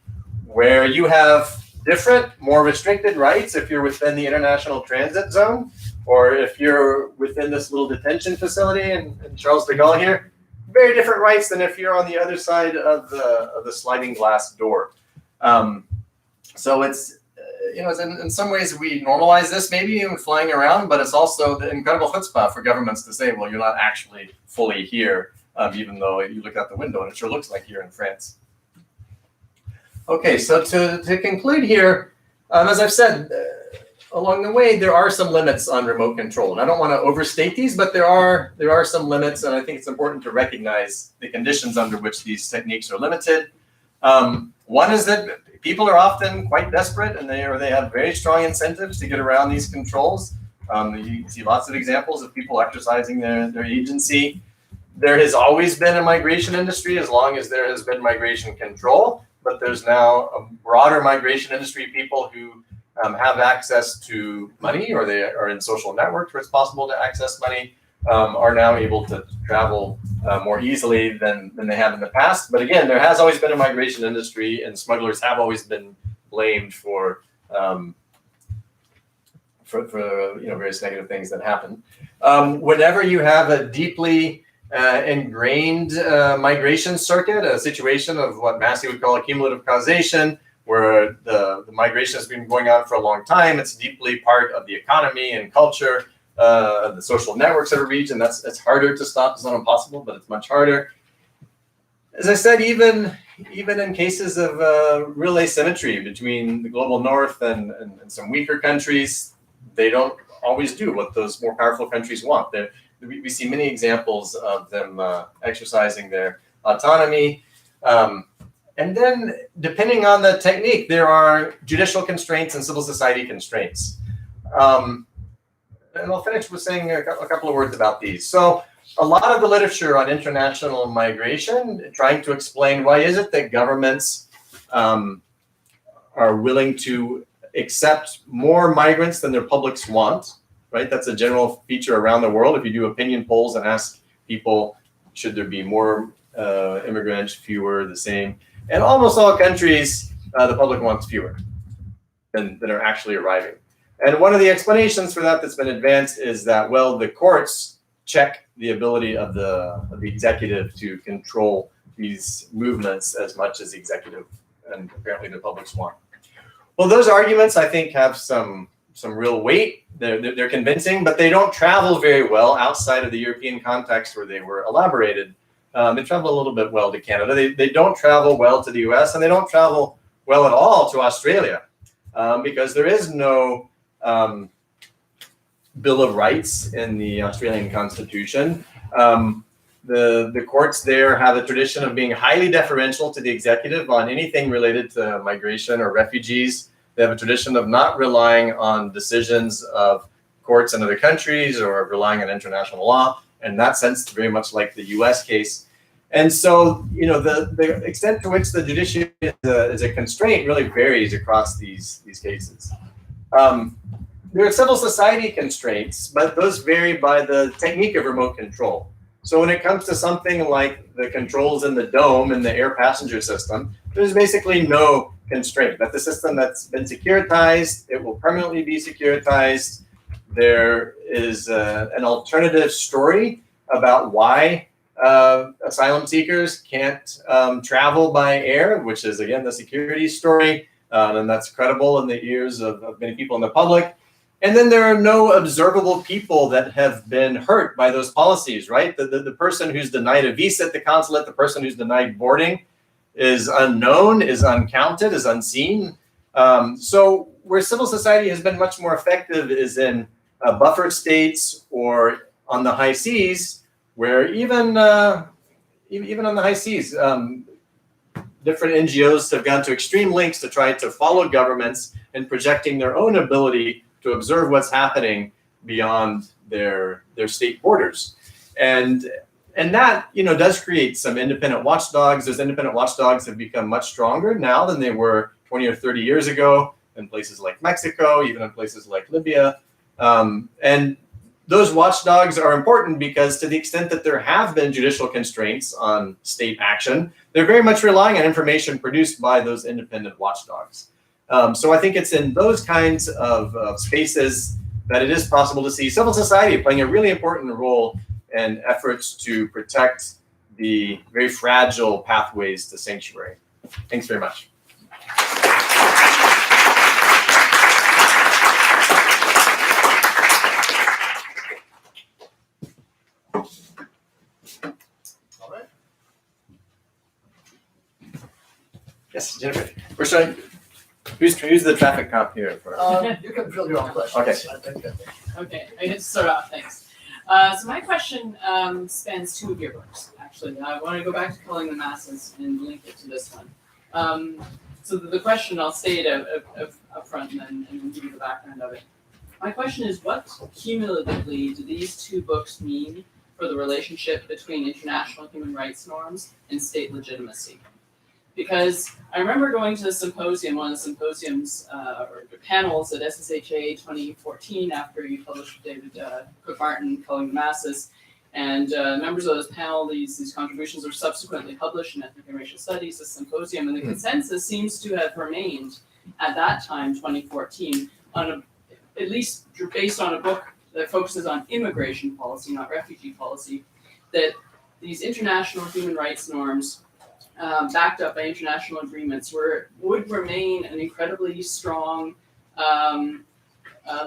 where you have different, more restricted rights if you're within the international transit zone, or if you're within this little detention facility in Charles de Gaulle here. Very different rights than if you're on the other side of the sliding glass door. So it's it's in some ways we normalize this, maybe even flying around, but it's also the incredible chutzpah for governments to say, well, you're not actually fully here, even though you look out the window and it sure looks like you're in France. Okay, so to conclude here, as I've said, along the way, there are some limits on remote control. And I don't want to overstate these, but there are some limits, and I think it's important to recognize the conditions under which these techniques are limited. One is that people are often quite desperate, and they have very strong incentives to get around these controls. You can see lots of examples of people exercising their agency. There has always been a migration industry as long as there has been migration control, but there's now a broader migration industry, people who have access to money, or they are in social networks where it's possible to access money, are now able to travel more easily than they have in the past. But again, there has always been a migration industry, and smugglers have always been blamed for various negative things that happen. Whenever you have a deeply ingrained migration circuit, a situation of what Massey would call a cumulative causation, where the migration has been going on for a long time, it's deeply part of the economy and culture, the social networks of a region. It's harder to stop. It's not impossible, but it's much harder. As I said, even in cases of real asymmetry between the global north and some weaker countries, they don't always do what those more powerful countries want. We see many examples of them exercising their autonomy. And then, depending on the technique, there are judicial constraints and civil society constraints. And I'll finish with saying a couple of words about these. So a lot of the literature on international migration, trying to explain why is it that governments are willing to accept more migrants than their publics want, right? That's a general feature around the world. If you do opinion polls and ask people, should there be more immigrants, fewer, the same? In almost all countries, the public wants fewer than are actually arriving. And one of the explanations for that that's been advanced is that, well, the courts check the ability of the executive to control these movements as much as the executive and apparently the publics want. Well, those arguments, I think, have some real weight. They're convincing, but they don't travel very well outside of the European context where they were elaborated. They travel a little bit well to Canada. They don't travel well to the US, and they don't travel well at all to Australia because there is no Bill of Rights in the Australian Constitution. The courts there have a tradition of being highly deferential to the executive on anything related to migration or refugees. They have a tradition of not relying on decisions of courts in other countries or relying on international law. In that sense, very much like the US case. And so, the extent to which the judiciary is a constraint really varies across these cases. There are civil society constraints, but those vary by the technique of remote control. So when it comes to something like the controls in the dome in the air passenger system, there's basically no constraint. That's the system that's been securitized. It will permanently be securitized. There is an alternative story about why asylum seekers can't travel by air, which is, again, the security story. and that's credible in the ears of many people in the public. And then there are no observable people that have been hurt by those policies, right? The person who's denied a visa at the consulate, the person who's denied boarding is unknown, is uncounted, is unseen. So where civil society has been much more effective is in buffer states or on the high seas, where even on the high seas, different NGOs have gone to extreme lengths to try to follow governments in projecting their own ability to observe what's happening beyond their state borders. And that, does create some independent watchdogs. Those independent watchdogs have become much stronger now than they were 20 or 30 years ago in places like Mexico, even in places like Libya. And those watchdogs are important because to the extent that there have been judicial constraints on state action, they're very much relying on information produced by those independent watchdogs. So I think it's in those kinds of spaces that it is possible to see civil society playing a really important role in efforts to protect the very fragile pathways to sanctuary. Thanks very much. All right. Yes, Jennifer. We're showing. Who's the traffic cop here? You can drill your own questions. Okay. I think that Okay, I get to start off, thanks. So my question spans two of your books, actually. I want to go back to Culling the Masses and link it to this one. So the question, I'll state up front and then give you the background of it. My question is, what cumulatively do these two books mean for the relationship between international human rights norms and state legitimacy? Because I remember going to a symposium, one of the symposiums or panels at SSHA 2014 after you published David Cook-Martin, Culling the Masses, and members of this panel, these contributions were subsequently published in Ethnic and Racial Studies, the symposium, and the consensus seems to have remained at that time, 2014, on at least based on a book that focuses on immigration policy, not refugee policy, that these international human rights norms backed up by international agreements would remain an incredibly strong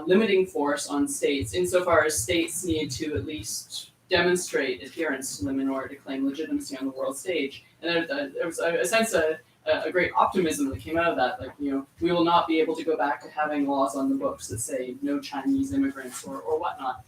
limiting force on states, insofar as states need to at least demonstrate adherence to them in order to claim legitimacy on the world stage. And there was a sense of a great optimism that came out of that, like, we will not be able to go back to having laws on the books that say no Chinese immigrants or whatnot.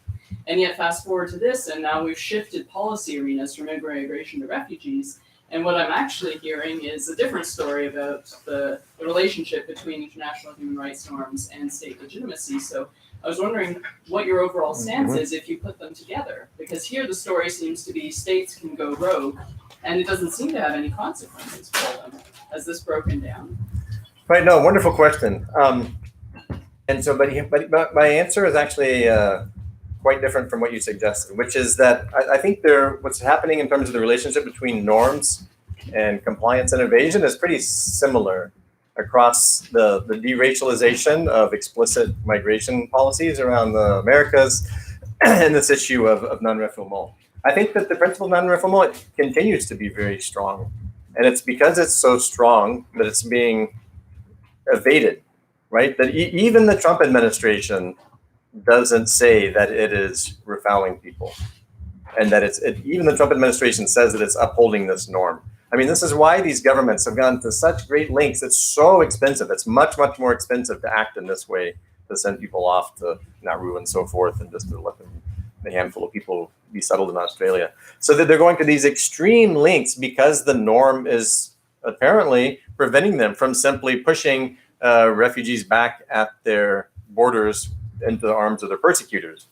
And yet fast forward to this, and now we've shifted policy arenas from immigration to refugees. And what I'm actually hearing is a different story about the relationship between international human rights norms and state legitimacy. So I was wondering what your overall stance is if you put them together. Because here the story seems to be states can go rogue, and it doesn't seem to have any consequences for them. Has this broken down? Right, no, wonderful question. And so, but my answer is actually quite different from what you suggested, which is that I think what's happening in terms of the relationship between norms and compliance and evasion is pretty similar across the deracialization of explicit migration policies around the Americas and this issue of non-refoulement. I think that the principle of non-refoulement continues to be very strong, and it's because it's so strong that it's being evaded, right? That even the Trump administration doesn't say that it is refouling people, and that even the Trump administration says that it's upholding this norm. I mean, this is why these governments have gone to such great lengths. It's so expensive. It's much, much more expensive to act in this way, to send people off to Nauru and so forth, and just to let a handful of people be settled in Australia. So that they're going to these extreme lengths because the norm is apparently preventing them from simply pushing refugees back at their borders into the arms of their persecutors.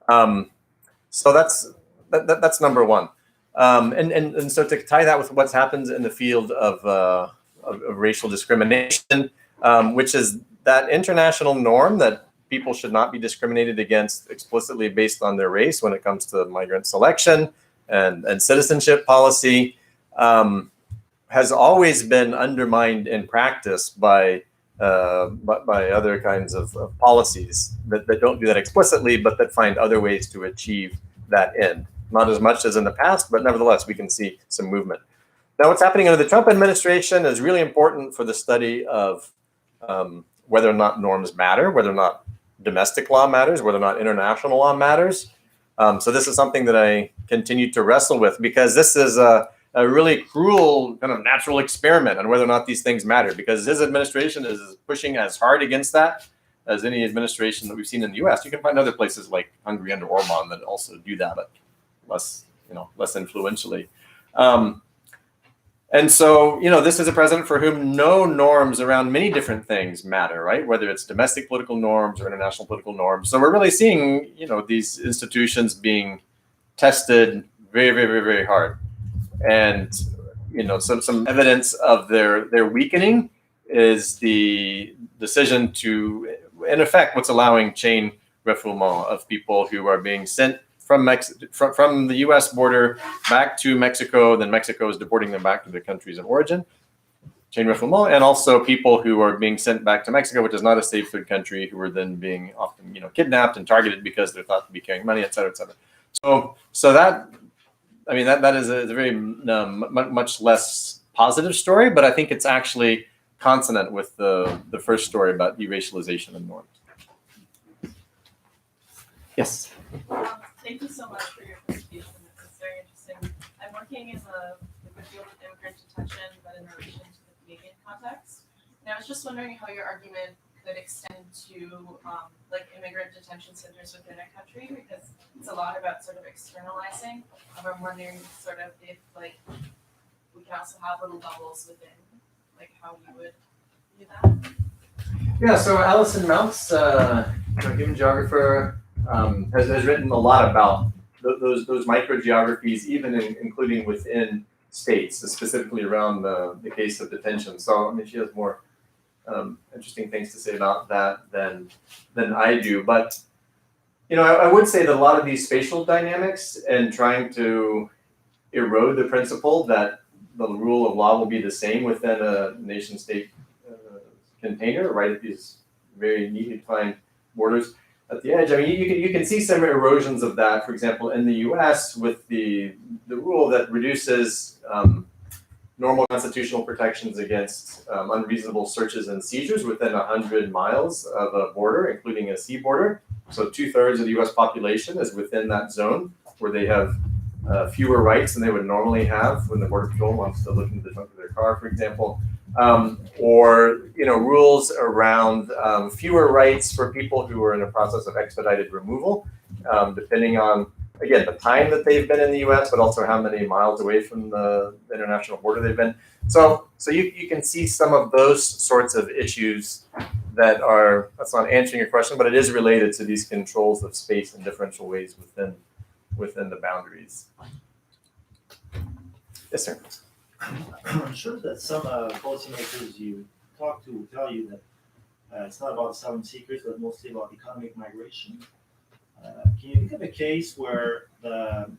So that's number one. And so to tie that with what's happened in the field of racial discrimination, which is that international norm that people should not be discriminated against explicitly based on their race when it comes to migrant selection and citizenship policy, has always been undermined in practice by other kinds of policies that don't do that explicitly, but that find other ways to achieve that end. Not as much as in the past, but nevertheless, we can see some movement. Now, what's happening under the Trump administration is really important for the study of whether or not norms matter, whether or not domestic law matters, whether or not international law matters. So this is something that I continue to wrestle with, because this is a really cruel kind of natural experiment on whether or not these things matter, because his administration is pushing as hard against that as any administration that we've seen in the US. You can find other places like Hungary under Orban that also do that, but less influentially. And so, this is a president for whom no norms around many different things matter, right? Whether it's domestic political norms or international political norms. So we're really seeing, these institutions being tested very, very, very, very hard. And, some evidence of their weakening is the decision to, in effect, what's allowing chain refoulement of people who are being sent from the U.S. border back to Mexico, then Mexico is deporting them back to their countries of origin, chain refoulement, and also people who are being sent back to Mexico, which is not a safe third country, who are then being often, kidnapped and targeted because they're thought to be carrying money, et cetera, et cetera. So that is a very much less positive story, but I think it's actually consonant with the first story about de-racialization and norms. Yes. Thank you so much for your presentation. It's very interesting. I'm working in the field of immigrant detention, but in relation to the Canadian context. And I was just wondering how your argument could extend to immigrant detention centers within a country, because it's a lot about sort of externalizing. I'm wondering sort of if we can also have little bubbles within, how you would do that. Yeah. So Alison Mounts, human geographer, has written a lot about those microgeographies, even including within states, specifically around the case of detention. So she has more interesting things to say about that than I do. But I would say that a lot of these spatial dynamics and trying to erode the principle that the rule of law will be the same within a nation-state container, right at these very neatly defined borders at the edge. You can see some erosions of that, for example, in the U.S. with the rule that reduces normal constitutional protections against unreasonable searches and seizures within 100 miles of a border, including a sea border. So 2/3 of the U.S. population is within that zone where they have fewer rights than they would normally have when the Border Patrol wants to look into the trunk of their car, for example. Or rules around fewer rights for people who are in a process of expedited removal, depending on, again, the time that they've been in the U.S., but also how many miles away from the international border they've been. So you can see some of those sorts of issues that's not answering your question, but it is related to these controls of space in differential ways within the boundaries. Yes, sir. I'm sure that some policymakers you talk to will tell you that it's not about asylum seekers, but mostly about economic migration. Can you think of a case where the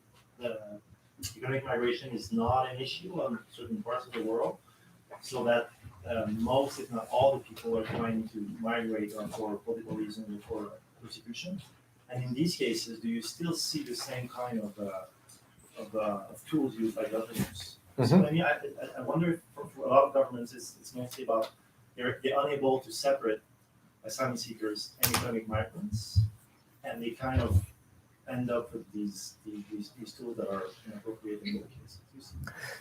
economic migration is not an issue on certain parts of the world, so that most, if not all, the people are trying to migrate for political reasons or for persecution? And in these cases, do you still see the same kind of tools used by governments? So I wonder if for a lot of governments, it's mostly about they're unable to separate asylum seekers and economic migrants, and they kind of end up with these tools that are inappropriate in both cases.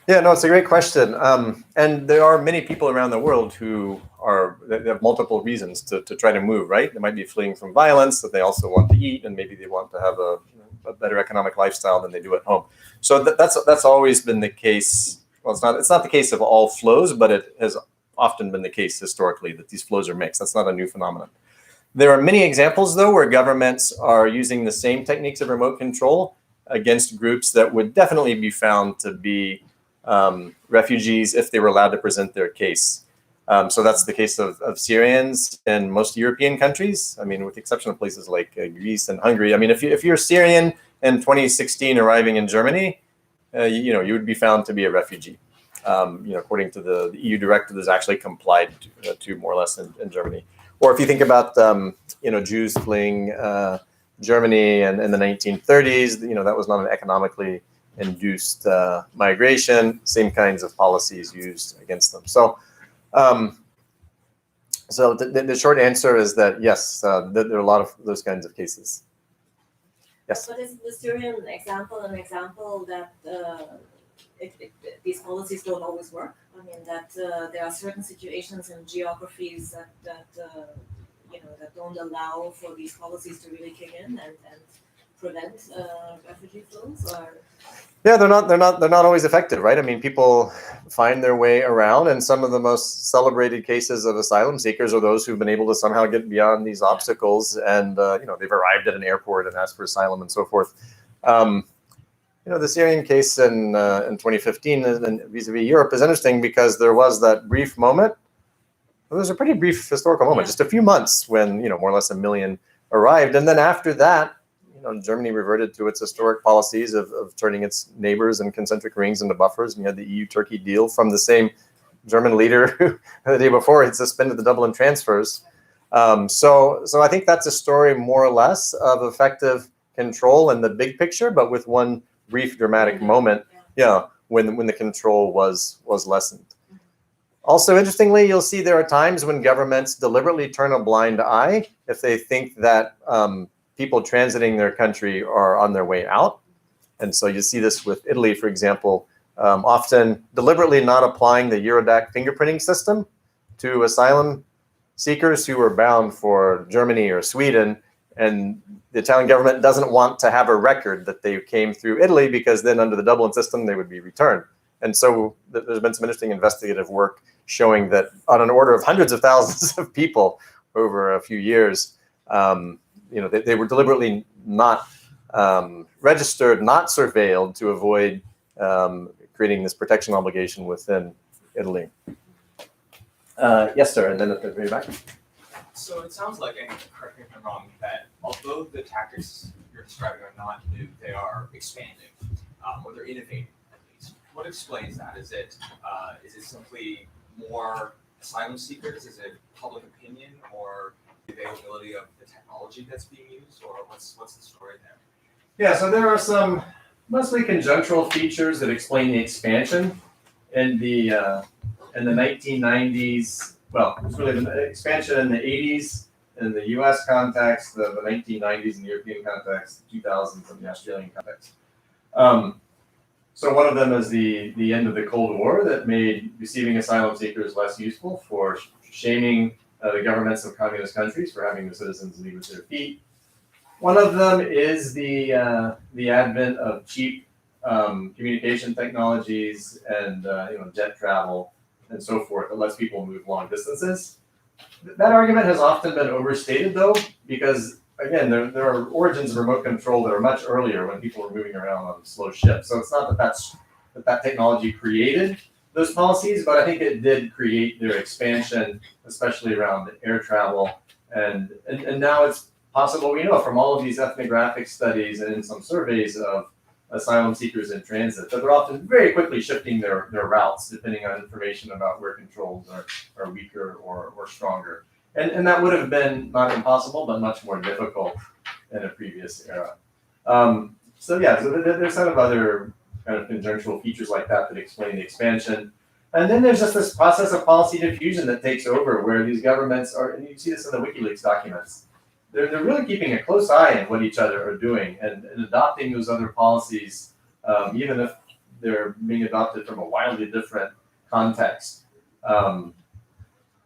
Yeah, no, it's a great question. And there are many people around the world who they have multiple reasons to try to move, right? They might be fleeing from violence, but they also want to eat, and maybe they want to have a better economic lifestyle than they do at home. So that's always been the case. Well, it's not the case of all flows, but it has often been the case historically that these flows are mixed. That's not a new phenomenon. There are many examples, though, where governments are using the same techniques of remote control against groups that would definitely be found to be refugees if they were allowed to present their case. So that's the case of Syrians in most European countries. With the exception of places like Greece and Hungary. If you're Syrian in 2016 arriving in Germany, you would be found to be a refugee. According to the EU directive that's actually complied to more or less in Germany. Or if you think about Jews fleeing Germany and in the 1930s, that was not an economically induced migration. Same kinds of policies used against them. So So the short answer is that yes, there are a lot of those kinds of cases. Yes. But is the Syrian example an example that these policies don't always work? I mean, that there are certain situations and geographies that don't allow for these policies to really kick in and prevent refugee flows, or Yeah, they're not always effective, right? I mean, people find their way around, and some of the most celebrated cases of asylum seekers are those who've been able to somehow get beyond these obstacles, and they've arrived at an airport and asked for asylum and so forth. The Syrian case in 2015 and vis-a-vis Europe is interesting because there was that brief moment. Well, there's a pretty brief historical moment, just a few months when more or less 1 million arrived, and then after that, Germany reverted to its historic policies of turning its neighbors and concentric rings into buffers, and you had the EU-Turkey deal from the same German leader who the day before had suspended the Dublin transfers. So I think that's a story more or less of effective control in the big picture, but with one brief dramatic moment, when the control was lessened. Also, interestingly, you'll see there are times when governments deliberately turn a blind eye if they think that people transiting their country are on their way out. And so you see this with Italy, for example, often deliberately not applying the Eurodac fingerprinting system to asylum seekers who were bound for Germany or Sweden. And the Italian government doesn't want to have a record that they came through Italy, because then under the Dublin system, they would be returned. And so there's been some interesting investigative work showing that on an order of hundreds of thousands of people over a few years, they were deliberately not registered, not surveilled to avoid creating this protection obligation within Italy. Yes, sir, and then at the very back. So it sounds like, and correct me if I'm wrong, that although the tactics you're describing are not new, they are expanding, or they're innovating at least. What explains that? Is it simply more asylum seekers? Is it public opinion, or the availability of the technology that's being used, or what's the story there? Yeah, so there are some mostly conjunctural features that explain the expansion in the 1990s. Well, it's really the expansion in the 80s in the U.S. context, the 1990s in the European context, the 2000s in the Australian context. So one of them is the end of the Cold War that made receiving asylum seekers less useful for shaming the governments of communist countries for having their citizens leave with their feet. One of them is the advent of cheap communication technologies and jet travel and so forth that lets people move long distances. That argument has often been overstated, though, because again, there are origins of remote control that are much earlier when people were moving around on slow ships. So it's not that technology created those policies, but I think it did create their expansion, especially around air travel. And now it's possible, we know from all of these ethnographic studies and in some surveys of asylum seekers in transit, that they're often very quickly shifting their routes depending on information about where controls are weaker or stronger. And that would have been not impossible, but much more difficult in a previous era. So there's kind of other kind of conjunctural features like that explain the expansion. And then there's just this process of policy diffusion that takes over, where these governments are, and you see this in the WikiLeaks documents, they're really keeping a close eye on what each other are doing and adopting those other policies, even if they're being adopted from a wildly different context.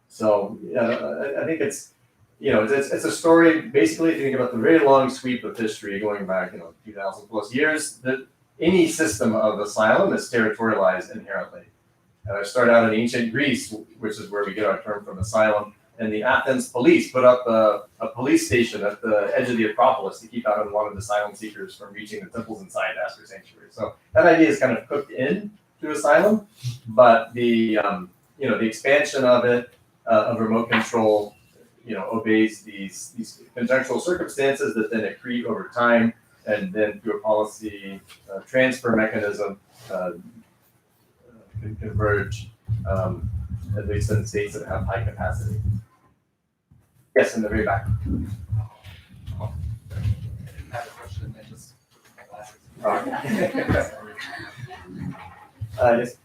So I think it's a story. Basically, if you think about the very long sweep of history going back 2,000 plus years, that any system of asylum is territorialized inherently. I start out in ancient Greece, which is where we get our term from asylum. And the Athens police put up a police station at the edge of the Acropolis to keep out unwanted asylum seekers from reaching the temples inside to ask for sanctuary. So that idea is kind of cooked in to asylum, but the expansion of it, of remote control, obeys these conjunctural circumstances that then accrete over time, and then through a policy transfer mechanism can converge, at least in states that have high capacity. Yes, in the very back. I have a question. I just put my glasses. Yes.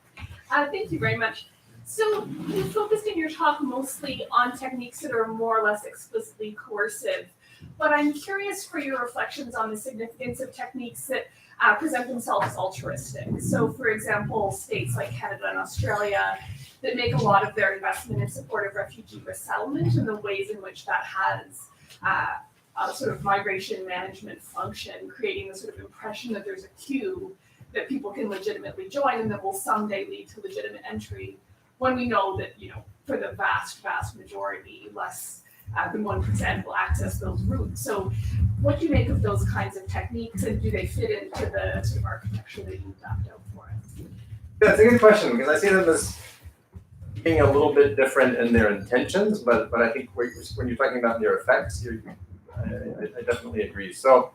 Thank you very much. So you focused in your talk mostly on techniques that are more or less explicitly coercive, but I'm curious for your reflections on the significance of techniques that present themselves as altruistic. So for example, states like Canada and Australia that make a lot of their investment in support of refugee resettlement and the ways in which that has a sort of migration management function, creating the sort of impression that there's a queue that people can legitimately join and that will someday lead to legitimate entry, when we know that, for the vast, vast majority, less than 1% will access those routes. So what do you make of those kinds of techniques, and do they fit into the sort of architecture that you mapped out for us? Yeah, it's a good question, because I see them as being a little bit different in their intentions, but I think when you're talking about their effects, I definitely agree. So,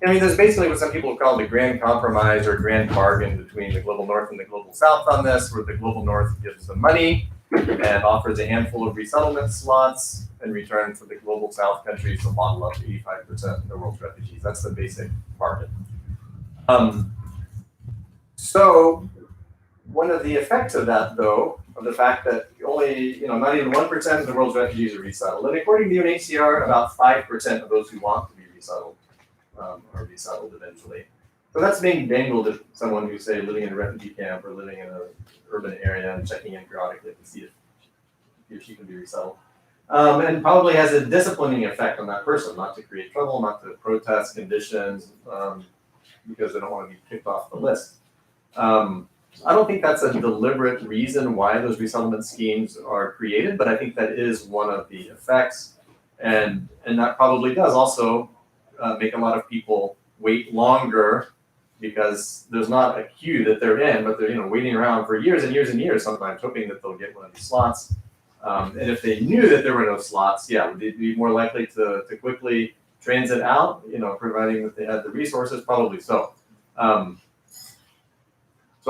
there's basically what some people call the grand compromise or grand bargain between the global north and the global south on this, where the global north gives the money and offers a handful of resettlement slots in return for the global south countries to bottle up 85% of the world's refugees. That's the basic bargain. So one of the effects of that, though, of the fact that only, not even 1% of the world's refugees are resettled, and according to UNHCR, about 5% of those who want to be resettled are resettled eventually. So that's being dangled at someone who's, say, living in a refugee camp or living in an urban area and checking in periodically to see if he or she can be resettled. And probably has a disciplining effect on that person, not to create trouble, not to protest conditions, because they don't want to be kicked off the list. I don't think that's a deliberate reason why those resettlement schemes are created, but I think that is one of the effects. And that probably does also make a lot of people wait longer, because there's not a queue that they're in, but they're waiting around for years and years and years, sometimes hoping that they'll get one of these slots. And if they knew that there were no slots, they'd be more likely to quickly transit out, providing that they had the resources, probably so. So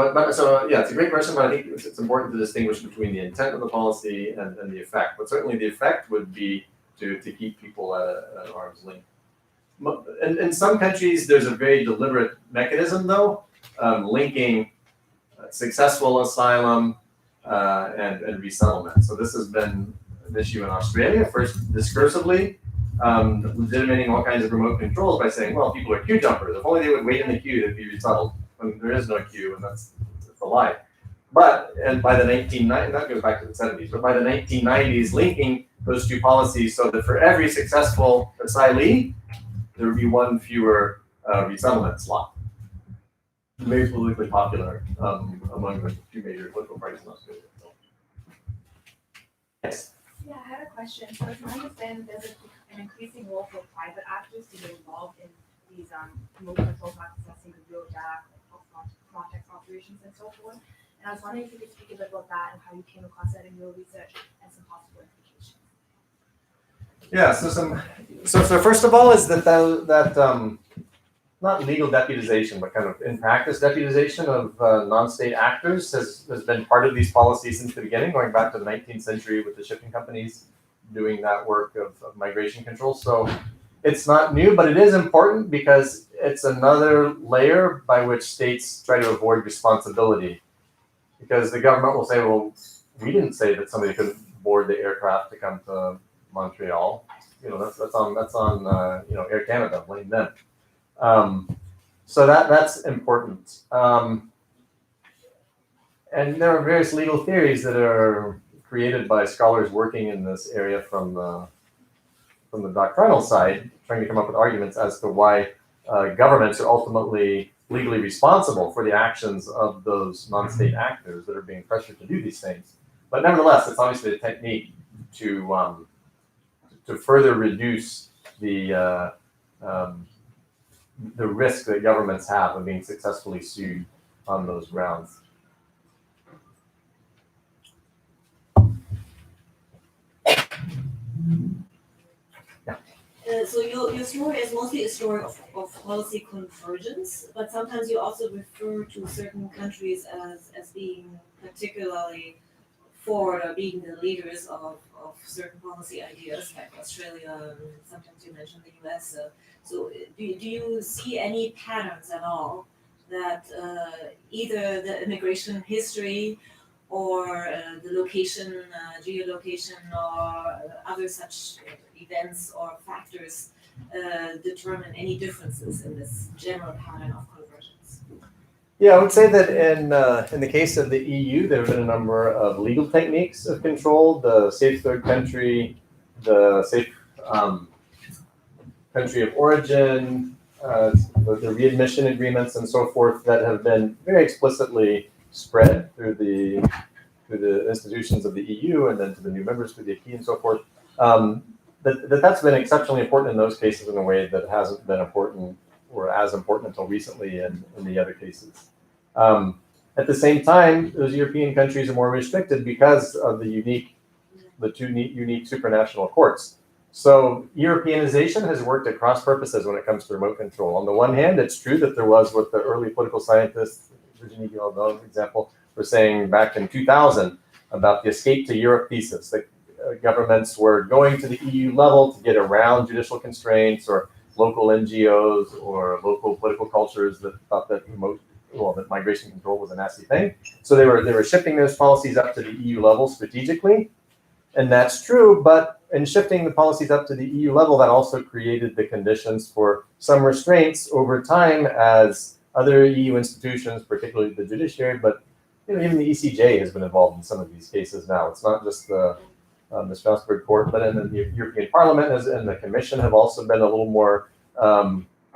it's a great question, but I think it's important to distinguish between the intent of the policy and the effect. But certainly the effect would be to keep people at arm's length. In some countries, there's a very deliberate mechanism, though, linking successful asylum and resettlement. So this has been an issue in Australia, first discursively, legitimating all kinds of remote controls by saying, well, people are queue jumpers. If only they would wait in the queue to be resettled. When there is no queue, and that's a lie. And by the 1990s, that goes back to the 70s, but by the 1990s, linking those two policies so that for every successful asylee, there would be one fewer resettlement slot. Very politically popular among the two major political parties in Australia. Yes. Yeah, I had a question. So as I understand, there's an increasing role for private actors to get involved in these remote controls, not accessing the real data, context operations, and so forth. And I was wondering if you could speak a bit about that and how you came across that in your research and some possible implications. Yeah. So first of all, is that not legal deputization, but kind of in practice deputization of non-state actors has been part of these policies since the beginning, going back to the 19th century with the shipping companies doing that work of migration control. So it's not new, but it is important because it's another layer by which states try to avoid responsibility. Because the government will say, well, we didn't say that somebody couldn't board the aircraft to come to Montreal. That's on Air Canada, blame them. So that's important. And there are various legal theories that are created by scholars working in this area from the doctrinal side, trying to come up with arguments as to why governments are ultimately legally responsible for the actions of those non-state actors that are being pressured to do these things. But nevertheless, it's obviously a technique to further reduce the risk that governments have of being successfully sued on those grounds. So your story is mostly a story of policy convergence, but sometimes you also refer to certain countries as being particularly forward or being the leaders of certain policy ideas, like Australia, and sometimes you mention the US. So do you see any patterns at all that either the immigration history or the location, geolocation, or other such events or factors determine any differences in this general pattern of conversions? Yeah, I would say that in the case of the EU, there have been a number of legal techniques of control, the safe third country, the safe country of origin, the readmission agreements, and so forth that have been very explicitly spread through the institutions of the EU and then to the new members through the acquis and so forth. That's been exceptionally important in those cases in a way that hasn't been important or as important until recently in the other cases. At the same time, those European countries are more restricted because of the two unique supranational courts. So Europeanization has worked at cross purposes when it comes to remote control. On the one hand, it's true that there was what the early political scientists, Virginie Guillemot, for example, were saying back in 2000 about the escape to Europe thesis, that governments were going to the EU level to get around judicial constraints or local NGOs or local political cultures that thought that that migration control was a nasty thing. So they were shifting those policies up to the EU level strategically, and that's true. But in shifting the policies up to the EU level, that also created the conditions for some restraints over time as other EU institutions, particularly the judiciary, but even the ECJ has been involved in some of these cases now. It's not just the Strasbourg court, but in the European Parliament and the Commission have also been a little more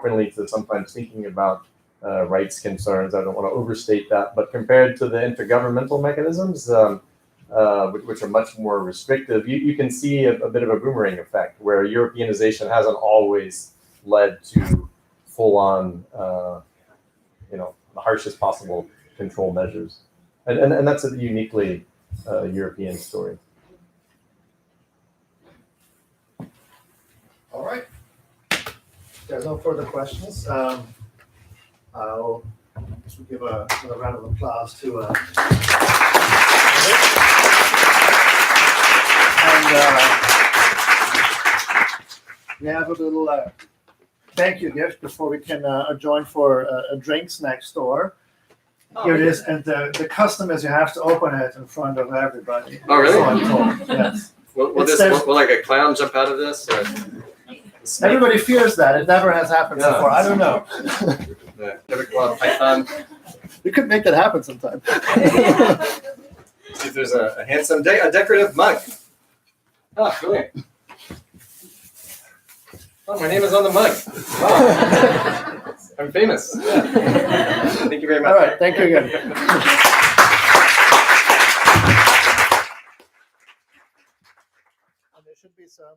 friendly to sometimes thinking about rights concerns. I don't want to overstate that, but compared to the intergovernmental mechanisms, which are much more restrictive, you can see a bit of a boomerang effect where Europeanization hasn't always led to full-on, the harshest possible control measures. And that's a uniquely European story. All right. There's no further questions. I'll give a round of applause to and we have a little thank you gift before we can adjourn for drinks next door. Here it is, and the custom is you have to open it in front of everybody. Oh, really? So I'm told, yes. Will like a clown jump out of this? Or Everybody fears that. It never has happened Yeah. before. I don't know. Never club python. We could make that happen sometime. See if there's a handsome, a decorative mug. Oh, brilliant. Oh, my name is on the mug. Wow. I'm famous. Yeah. Thank you very much. All right. Thank you again. And there should be some.